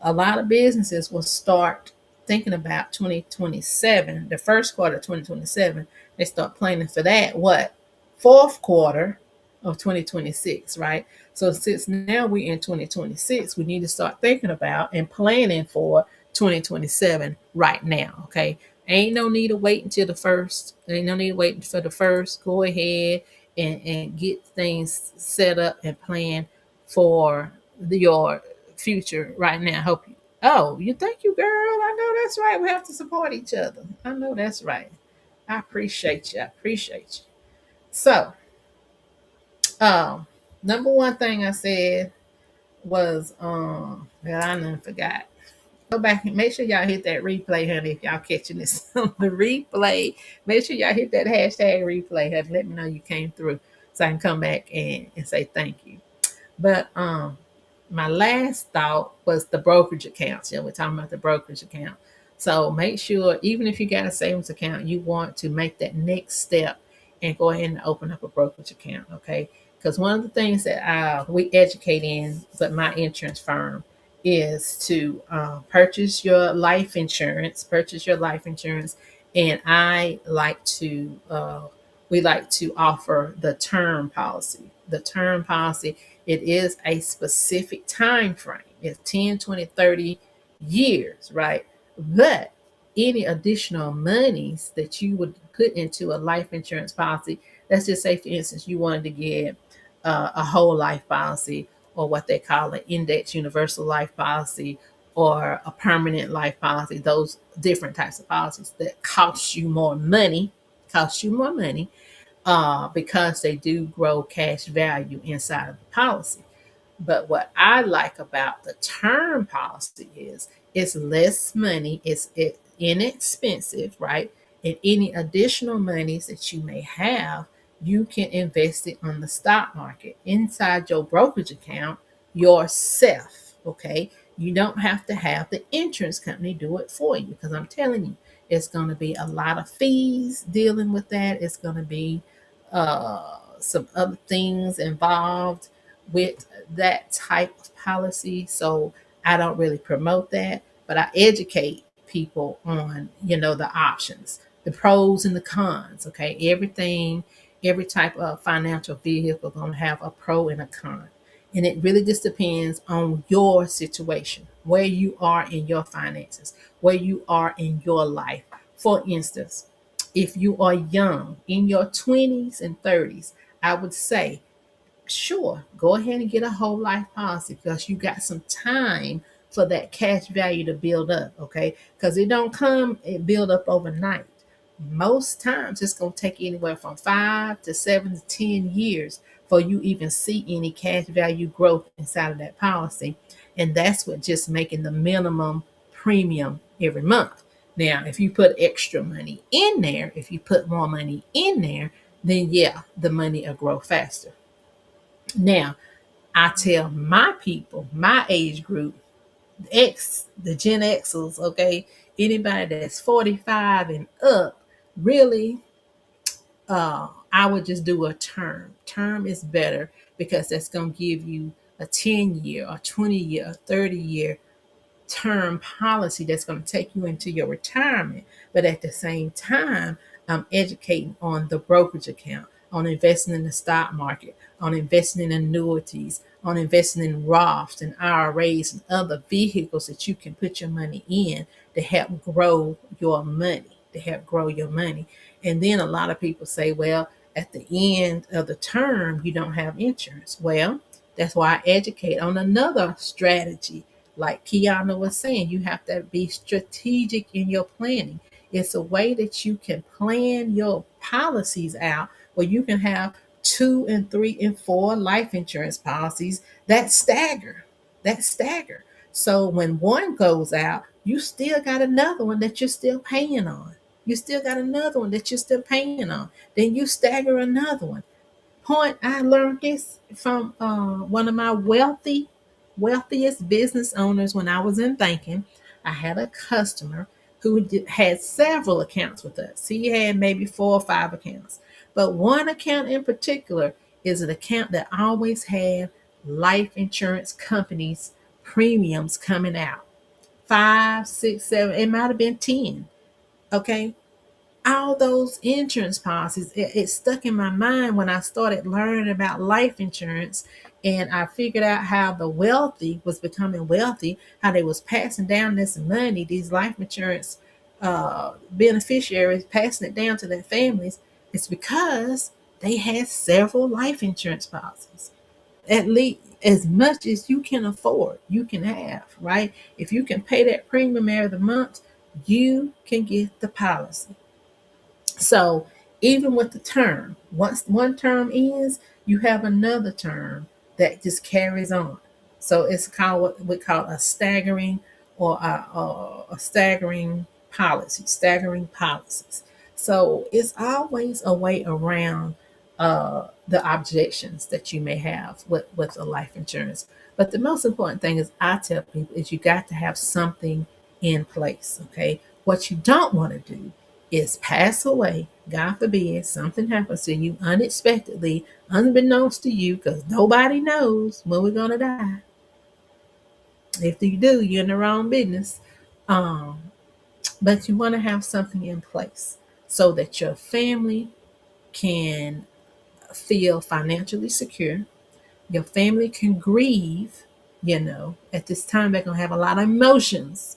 a lot of businesses will start thinking about 2027, the first quarter of 2027. They start planning for that. What? Fourth quarter of 2026, right? So since now we're in 2026, we need to start thinking about and planning for 2027 right now. Okay. Ain't no need to wait until the first. Ain't no need to wait for the first. Go ahead and get things set up and plan for your future right now. Hope you. Oh, you thank you, girl. I know that's right. We have to support each other. I know that's right. I appreciate you. I appreciate you. So, um, number one thing I said was that I done forgot. Go back and make sure y'all hit that replay, honey. If y'all catching this on the replay, make sure y'all hit that hashtag replay, honey. Let me know you came through so I can come back and say thank you. But my last thought was the brokerage accounts. We're talking about the brokerage account. So make sure, even if you got a savings account, you want to make that next step and go ahead and open up a brokerage account. Okay. Because one of the things that we educate in, but my insurance firm, is to purchase your life insurance. And we like to offer the term policy. The term policy, it is a specific time frame. It's 10, 20, 30 years, right? But any additional monies that you would put into a life insurance policy, let's just say, for instance, you wanted to get a whole life policy, or what they call an index universal life policy, or a permanent life policy, those different types of policies that cost you more money because they do grow cash value inside of the policy. But what I like about the term policy is it's less money, it's inexpensive, right? And any additional monies that you may have, you can invest it on the stock market inside your brokerage account yourself. Okay. You don't have to have the insurance company do it for you, because I'm telling you, it's going to be a lot of fees dealing with that. It's going to be some other things involved with that type of policy. So I don't really promote that, but I educate people on, the options, the pros and the cons. Okay. Every type of financial vehicle going to have a pro and a con. And it really just depends on your situation, where you are in your finances, where you are in your life. For instance, if you are young, in your 20s and 30s, I would say sure, go ahead and get a whole life policy because you got some time for that cash value to build up, okay? Because it don't come and build up overnight. Most times it's going to take anywhere from 5 to 7 to 10 years for you even see any cash value growth inside of that policy. And that's what just making the minimum premium every month. Now, if you put extra money in there, if you put more money in there, then yeah, the money will grow faster. Now, I tell my people, my age group, the Gen Xers, okay, anybody that's 45 and up, really, I would just do a term. Term is better because that's going to give you a 10-year, a 20-year, a 30-year term policy that's going to take you into your retirement. But at the same time, I'm educating on the brokerage account, on investing in the stock market, on investing in annuities, on investing in Roths and IRAs and other vehicles that you can put your money in to help grow your money, to help grow your money. And then a lot of people say, well, at the end of the term, you don't have insurance. Well, that's why I educate on another strategy. Like Kiana was saying, you have to be strategic in your planning. It's a way that you can plan your policies out where you can have 2 and 3 and 4 life insurance policies that stagger, that stagger. So when one goes out, you still got another one that you're still paying on. You still got another one that you're still paying on. Then you stagger another one. Point, I learned this from one of my wealthiest business owners when I was in banking. I had a customer who had several accounts with us. He had maybe 4 or 5 accounts, but one account in particular is an account that always had life insurance companies premiums coming out. 5, 6, 7, it might have been 10. Okay, all those insurance policies, it stuck in my mind when I started learning about life insurance, and I figured out how the wealthy was becoming wealthy, how they was passing down this money, these life insurance beneficiaries passing it down to their families. It's because they had several life insurance policies, at least as much as you can afford, you can have, right? If you can pay that premium every month, you can get the policy. So even with the term, once one term ends, you have another term that just carries on. So it's called what we call a staggering or a staggering policy, staggering policies. So it's always a way around the objections that you may have with a life insurance. But the most important thing is I tell people is you got to have something in place. Okay. What you don't want to do is pass away, God forbid, something happens to you unexpectedly, unbeknownst to you, because nobody knows when we're going to die. If you do, you're in the wrong business. Um, but you want to have something in place so that your family can feel financially secure. Your family can grieve. At this time, they're going to have a lot of emotions.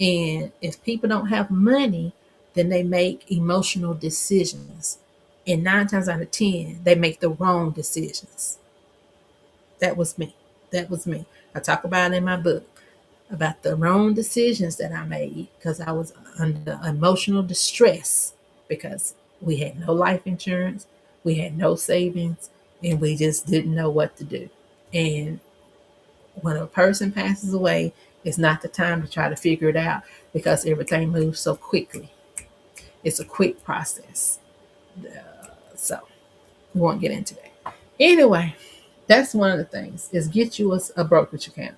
And if people don't have money, then they make emotional decisions. And 9 times out of 10, they make the wrong decisions. That was me. That was me. I talk about it in my book about the wrong decisions that I made because I was under emotional distress because we had no life insurance, we had no savings, and we just didn't know what to do. And when a person passes away, it's not the time to try to figure it out because everything moves so quickly. It's a quick process. So we won't get into that. Anyway, that's one of the things is get you a brokerage account.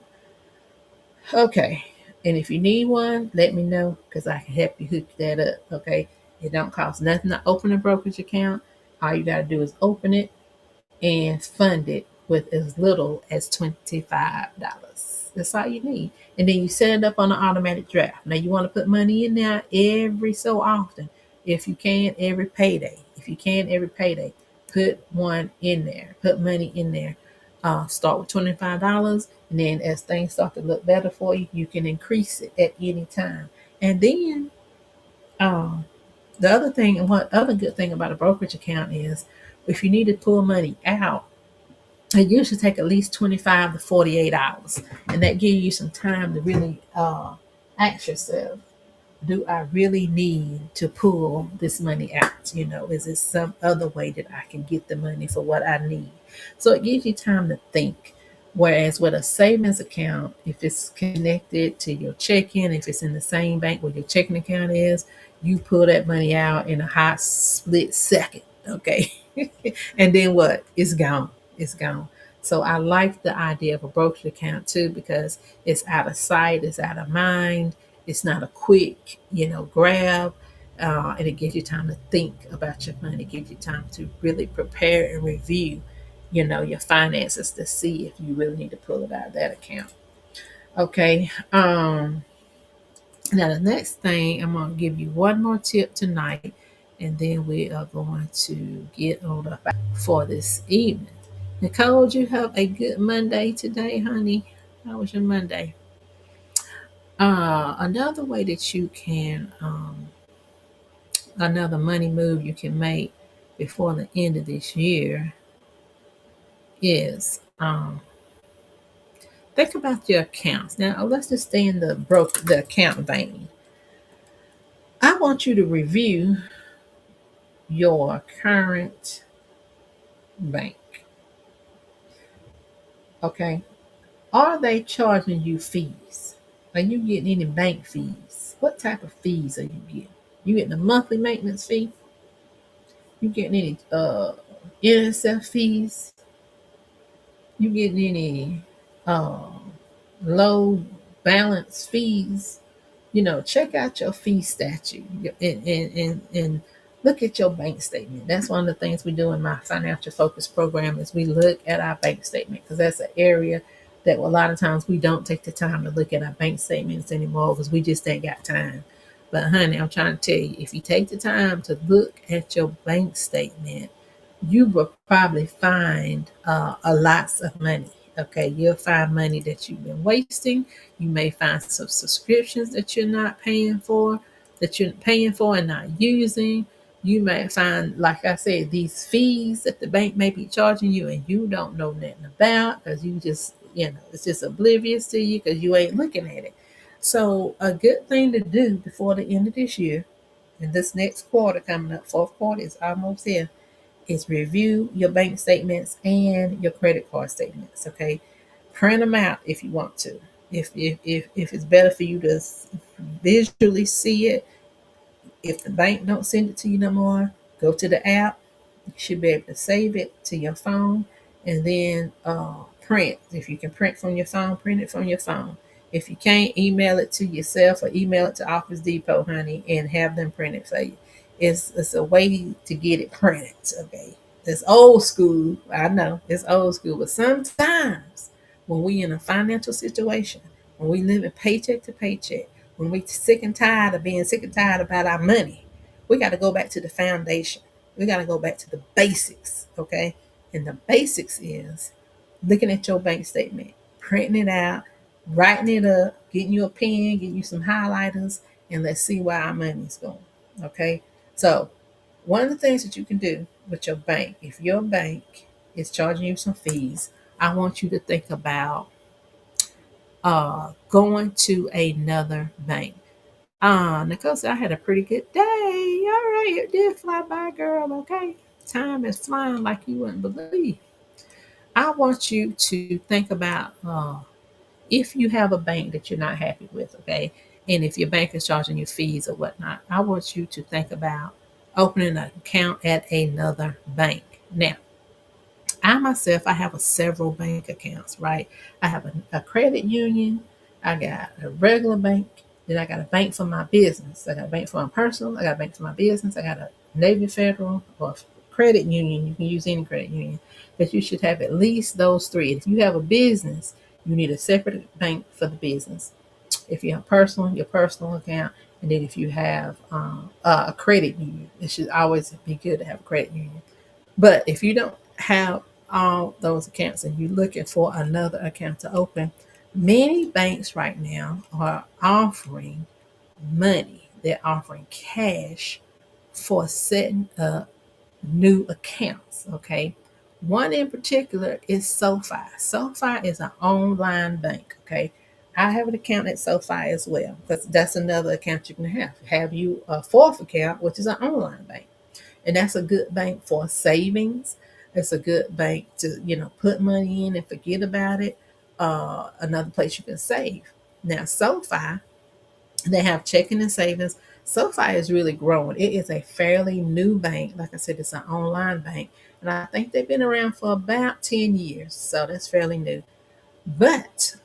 Okay. And if you need one, let me know because I can help you hook that up. Okay. It don't cost nothing to open a brokerage account. All you got to do is open it and fund it with as little as $25. That's all you need. And then you set it up on an automatic draft. Now you want to put money in there every so often. If you can, every payday. If you can, every payday. Put one in there. Put money in there. Start with $25. And then as things start to look better for you, you can increase it at any time. And then the other thing, and one other good thing about a brokerage account is if you need to pull money out, It usually take at least 25 to 48 hours. And that gives you some time to really ask yourself, do I really need to pull this money out? Is there some other way that I can get the money for what I need? So it gives you time to think. Whereas with a savings account, if it's connected to your checking, if it's in the same bank where your checking account is, you pull that money out in a hot split second. Okay. And then what? It's gone. It's gone. So I like the idea of a brokerage account too, because it's out of sight, it's out of mind. It's not a quick, grab, and it gives you time to think about your money. It gives you time to really prepare and review, your finances to see if you really need to pull it out of that account. Okay. Now the next thing, I'm gonna give you one more tip tonight, and then we are going to get on up for this evening. Nicole, did you have a good Monday today, honey? How was your Monday? Another way that you can, another money move you can make before the end of this year is think about your accounts. Now, let's just stay in the account vein. I want you to review your current bank. Okay. Are they charging you fees? Are you getting any bank fees? What type of fees are you getting? You getting a monthly maintenance fee? You getting any NSF fees? You getting any uh, low balance fees? Check out your fee statute and look at your bank statement. That's one of the things we do in my financial focus program is we look at our bank statement, because that's an area that a lot of times we don't take the time to look at our bank statements anymore because we just ain't got time. But honey, I'm trying to tell you, if you take the time to look at your bank statement, you will probably find a lots of money. Okay, you'll find money that you've been wasting. You may find some subscriptions that you're not paying for, that you're paying for and not using. You may find, like I said, these fees that the bank may be charging you and you don't know nothing about because you just, it's just oblivious to you because you ain't looking at it. So a good thing to do before the end of this year, and this next quarter coming up, fourth quarter is almost here, is review your bank statements and your credit card statements. Okay, print them out if you want to. If it's better for you to visually see it, if the bank don't send it to you no more, go to the app. You should be able to save it to your phone, and then print. If you can print from your phone, print it from your phone. If you can't, email it to yourself or email it to Office Depot, honey, and have them print it for you. It's a way to get it printed. Okay, it's old school. I know it's old school, but sometimes when we in a financial situation, when we living paycheck to paycheck, when we sick and tired of being sick and tired about our money, we got to go back to the foundation. We got to go back to the basics. Okay, and the basics is looking at your bank statement, printing it out, writing it up, getting you a pen, getting you some highlighters, and let's see where our money's going. Okay. So one of the things that you can do with your bank, if your bank is charging you some fees, I want you to think about going to another bank. Nicole said I had a pretty good day. All right, it did fly by, girl. Okay. Time is flying like you wouldn't believe. I want you to think about if you have a bank that you're not happy with, okay, and if your bank is charging you fees or whatnot, I want you to think about opening an account at another bank. Now, I myself, I have several bank accounts, right? I have a credit union, I got a regular bank, then I got a bank for my business. I got a bank for my personal, I got a bank for my business, I got a Navy Federal or credit union. You can use any credit union, but you should have at least those three. If you have a business, you need a separate bank for the business. If you have personal, your personal account, and then if you have a credit union, it should always be good to have a credit union. But if you don't have all those accounts and you're looking for another account to open, many banks right now are offering money. They're offering cash for setting up new accounts. Okay. One in particular is SoFi. SoFi is an online bank. Okay. I have an account at SoFi as well, because that's another account you can have. Have you a fourth account, which is an online bank. And that's a good bank for savings. It's a good bank to, put money in and forget about it. Another place you can save. Now, SoFi, they have checking and savings. SoFi is really growing. It is a fairly new bank. Like I said, it's an online bank. And I think they've been around for about 10 years. So that's fairly new. But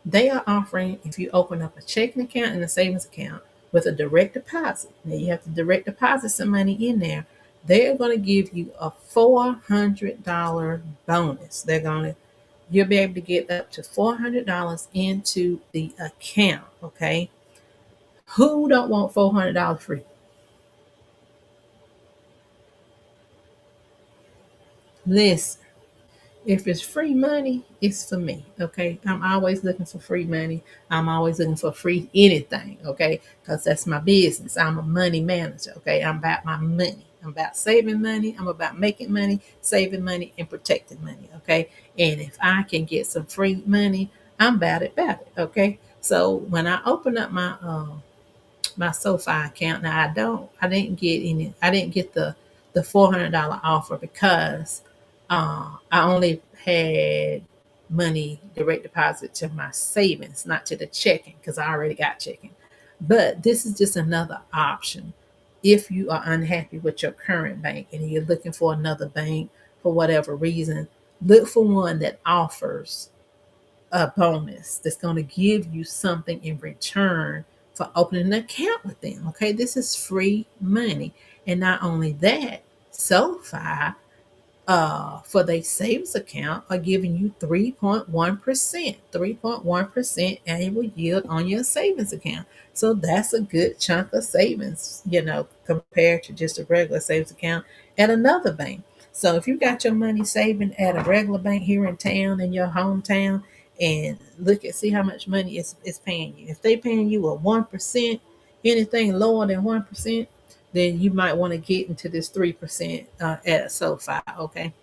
they are offering, if you open up a checking account and a savings account with a direct deposit, now you have to direct deposit some money in there, they're going to give you a $400 bonus. You'll be able to get up to $400 into the account. Okay. Who don't want $400 free? Listen, if it's free money, it's for me. Okay. I'm always looking for free money. I'm always looking for free anything. Okay. Because that's my business. I'm a money manager. Okay. I'm about my money. I'm about saving money. I'm about making money, saving money, and protecting money. Okay. And if I can get some free money, I'm about it, about it. Okay. So when I open up my SoFi account. Now I didn't get the $400 offer because I only had money direct deposit to my savings, not to the checking, because I already got checking. But this is just another option if you are unhappy with your current bank and you're looking for another bank for whatever reason. Look for one that offers a bonus that's going to give you something in return for opening an account with them. Okay, this is free money. And not only that, SoFi, for their savings account, are giving you 3.1%, 3.1% annual yield on your savings account. So that's a good chunk of savings, compared to just a regular savings account at another bank. So if you got your money saving at a regular bank here in town, in your hometown, and see how much money it's paying you. If they paying you a 1%, anything lower than 1%, then you might want to get into this 3% at SoFi. Okay.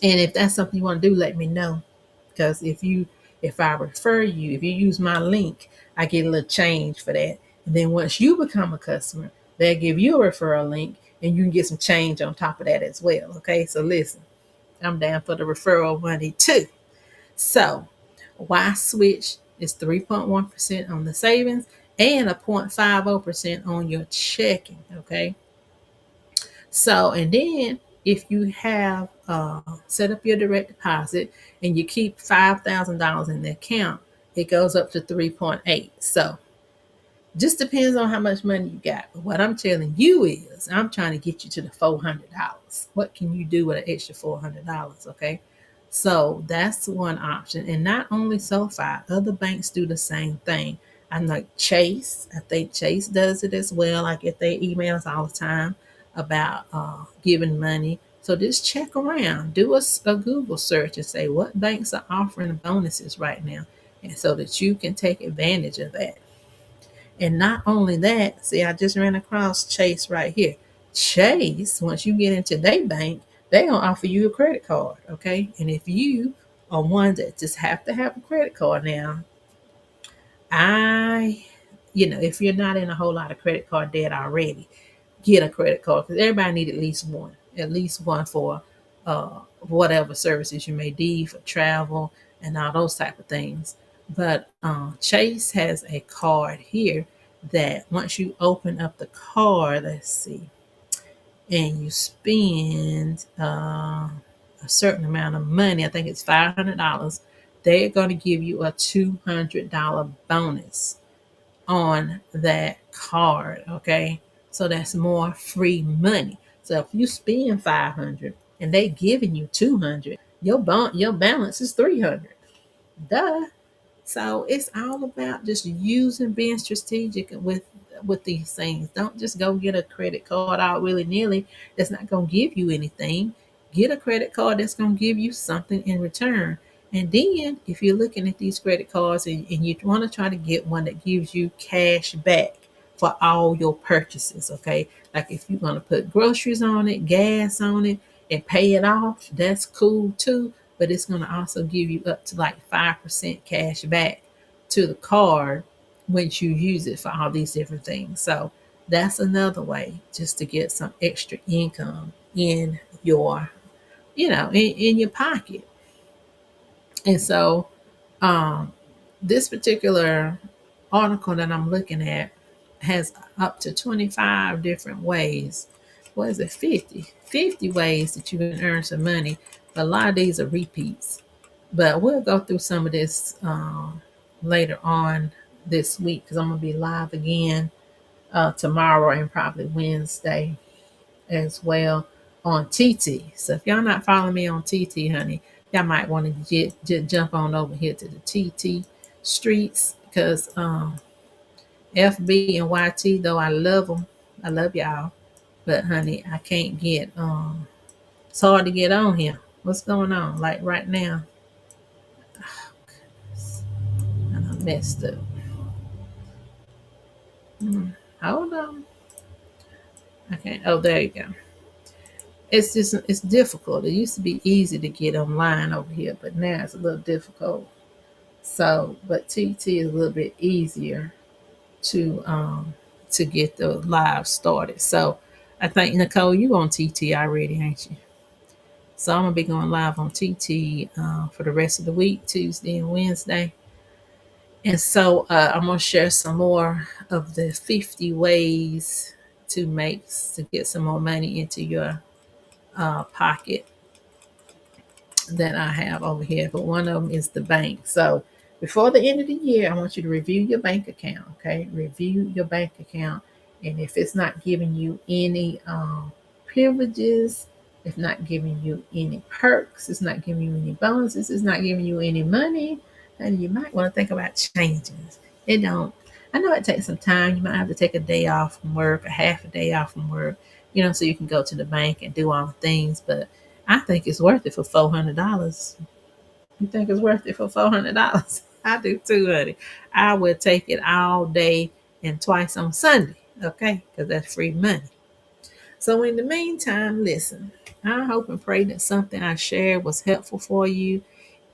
And if that's something you want to do, let me know. Because if I refer you, if you use my link, I get a little change for that. And then once you become a customer, they'll give you a referral link and you can get some change on top of that as well. Okay. So listen, I'm down for the referral money too. So why switch? Is 3.1% on the savings and a 0.50% on your checking. Okay. So, and then if you have set up your direct deposit and you keep $5,000 in the account, it goes up to 3.8. So just depends on how much money you got. But what I'm telling you is I'm trying to get you to the $400. What can you do with an extra $400? Okay. So that's one option. And not only SoFi, other banks do the same thing. I know Chase, I think Chase does it as well. I get their emails all the time about giving money. So just check around, do a Google search and say what banks are offering bonuses right now. And so that you can take advantage of that. And not only that, see, I just ran across Chase right here. Chase, once you get into their bank, they gonna offer you a credit card, okay? And if you are one that just have to have a credit card now, I, if you're not in a whole lot of credit card debt already, get a credit card because everybody need at least one for whatever services you may need for travel and all those type of things. But Chase has a card here that once you open up the card, let's see, and you spend a certain amount of money, I think it's $500, they're going to give you a $200 bonus on that card. Okay. So that's more free money. So if you spend 500 and they giving you 200, your balance is 300. Duh. So it's all about just being strategic with these things. Don't just go get a credit card out willy nilly. That's not going to give you anything. Get a credit card that's going to give you something in return. And then if you're looking at these credit cards and you want to try to get one that gives you cash back for all your purchases, okay? Like if you're going to put groceries on it, gas on it, and pay it off, that's cool too. But it's going to also give you up to like 5% cash back to the card once you use it for all these different things. So that's another way just to get some extra income in your, in your pocket. And so um, this particular article that I'm looking at has up to 25 different ways. What is it? 50 ways that you can earn some money. A lot of these are repeats, but we'll go through some of this later on this week because I'm going to be live again tomorrow and probably Wednesday as well on TT. So if y'all not following me on TT, honey, y'all might want to just jump on over here to the TT streets because FB and YT, though I love them, I love y'all, but honey, I can't get it's hard to get on here. What's going on? Like right now, and I messed up. Hold on. Okay. Oh, there you go. It's difficult. It used to be easy to get online over here, but now it's a little difficult. So, but TT is a little bit easier to get the live started. So, I think Nicole, you on TT already, ain't you? So I'm gonna be going live on TT for the rest of the week, Tuesday and Wednesday. And so I'm gonna share some more of the 50 ways to get some more money into your pocket that I have over here, but one of them is the bank. So before the end of the year, I want you to review your bank account. Okay, review your bank account, and if it's not giving you any privileges, it's not giving you any perks, it's not giving you any bonuses, it's not giving you any money, then you might want to think about changing. It don't. I know it takes some time. You might have to take a day off from work, a half a day off from work, so you can go to the bank and do all the things, but I think it's worth it for $400. You think it's worth it for $400? I do too, honey. I would take it all day and twice on Sunday, okay? Because that's free money. So in the meantime, listen, I hope and pray that something I shared was helpful for you.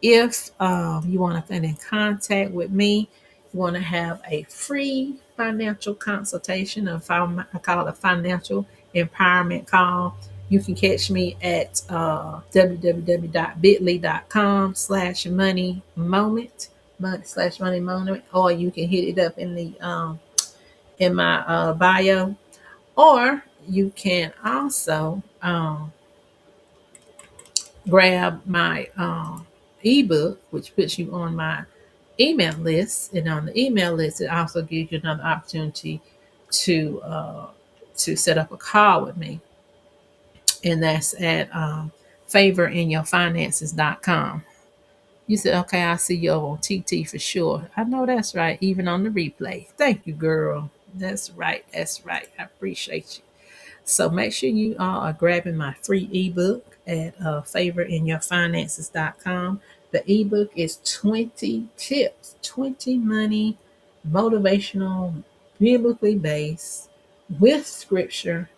If you want to get in contact with me, you want to have a free financial consultation, I call it a financial empowerment call. You can catch me at www.bit.ly.com/money moment, /money moment, or you can hit it up in the in my bio, or you can also grab my ebook, which puts you on my email list, and on the email list, it also gives you another opportunity to set up a call with me, and that's at favorinyourfinances.com. You said, okay, I'll see you over on TT for sure. I know that's right, even on the replay. Thank you, girl. That's right. That's right. I appreciate you. So make sure you are grabbing my free ebook at favorinyourfinances.com. The ebook is 20 tips, 20 money, motivational, biblically based, with scripture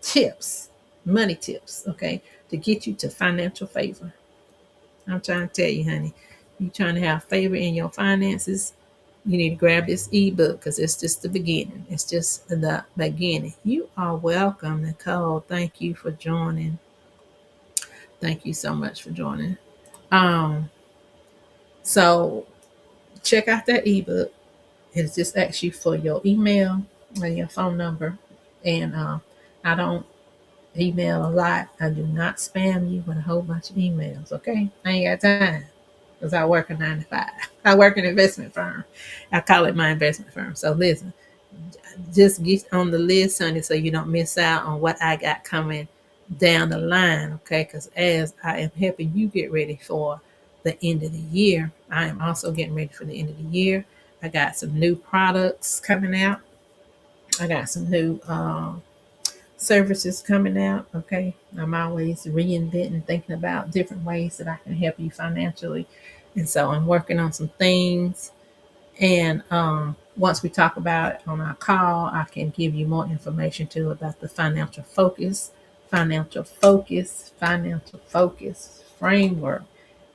tips, money tips, okay, to get you to financial favor. I'm trying to tell you, honey, you trying to have favor in your finances, you need to grab this ebook because it's just the beginning. It's just the beginning. You are welcome, Nicole. Thank you for joining. Thank you so much for joining. So check out that ebook. It's just actually for your email and your phone number. And I don't email a lot. I do not spam you with a whole bunch of emails. Okay, I ain't got time because I work a 9 to 5. I work in an investment firm. I call it my investment firm. So listen, just get on the list, honey, so you don't miss out on what I got coming down the line. Okay, because as I am helping you get ready for the end of the year, I am also getting ready for the end of the year. I got some new products coming out. I got some new services coming out. Okay, I'm always reinventing, thinking about different ways that I can help you financially, and so I'm working on some things. And once we talk about it on our call, I can give you more information too about the financial focus financial focus framework.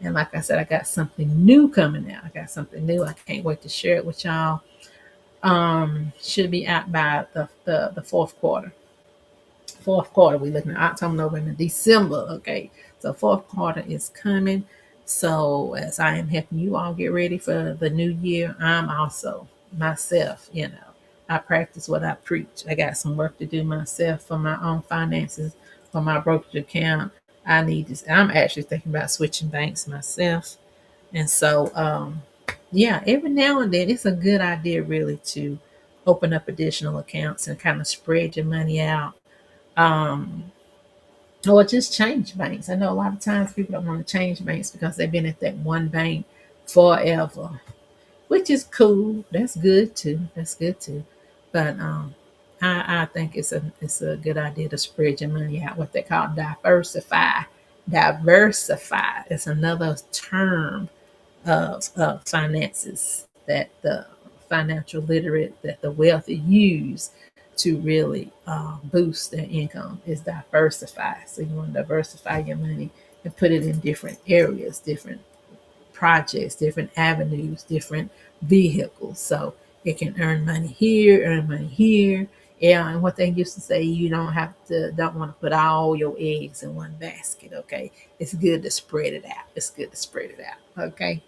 And like I said, I got something new coming out. I got something new. I can't wait to share it with y'all. Should be out by the fourth quarter. Fourth quarter, we're looking at October, November, December. Okay, so fourth quarter is coming. So as I am helping you all get ready for the new year, I'm also myself. I practice what I preach. I got some work to do myself for my own finances, for my brokerage account. I need this. I'm actually thinking about switching banks myself, and so yeah, every now and then it's a good idea really to open up additional accounts and kind of spread your money out, um, or just change banks. I know a lot of times people don't want to change banks because they've been at that one bank forever, which is cool. That's good too. That's good too. But I think it's a good idea to spread your money out. What they call diversify. Diversify is another term of finances that the financial literate, that the wealthy use to really boost their income, is diversify. So you want to diversify your money and put it in different areas, different projects, different avenues, different vehicles. So it can earn money here, earn money here. Yeah, and what they used to say, you don't want to put all your eggs in one basket. Okay, it's good to spread it out. It's good to spread it out. Okay.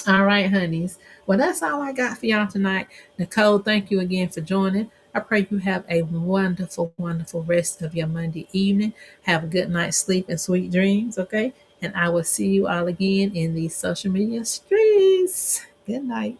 All right, honeys. Well, that's all I got for y'all tonight. Nicole, thank you again for joining. I pray you have a wonderful, wonderful rest of your Monday evening. Have a good night's sleep and sweet dreams, okay? And I will see you all again in the social media streets. Good night.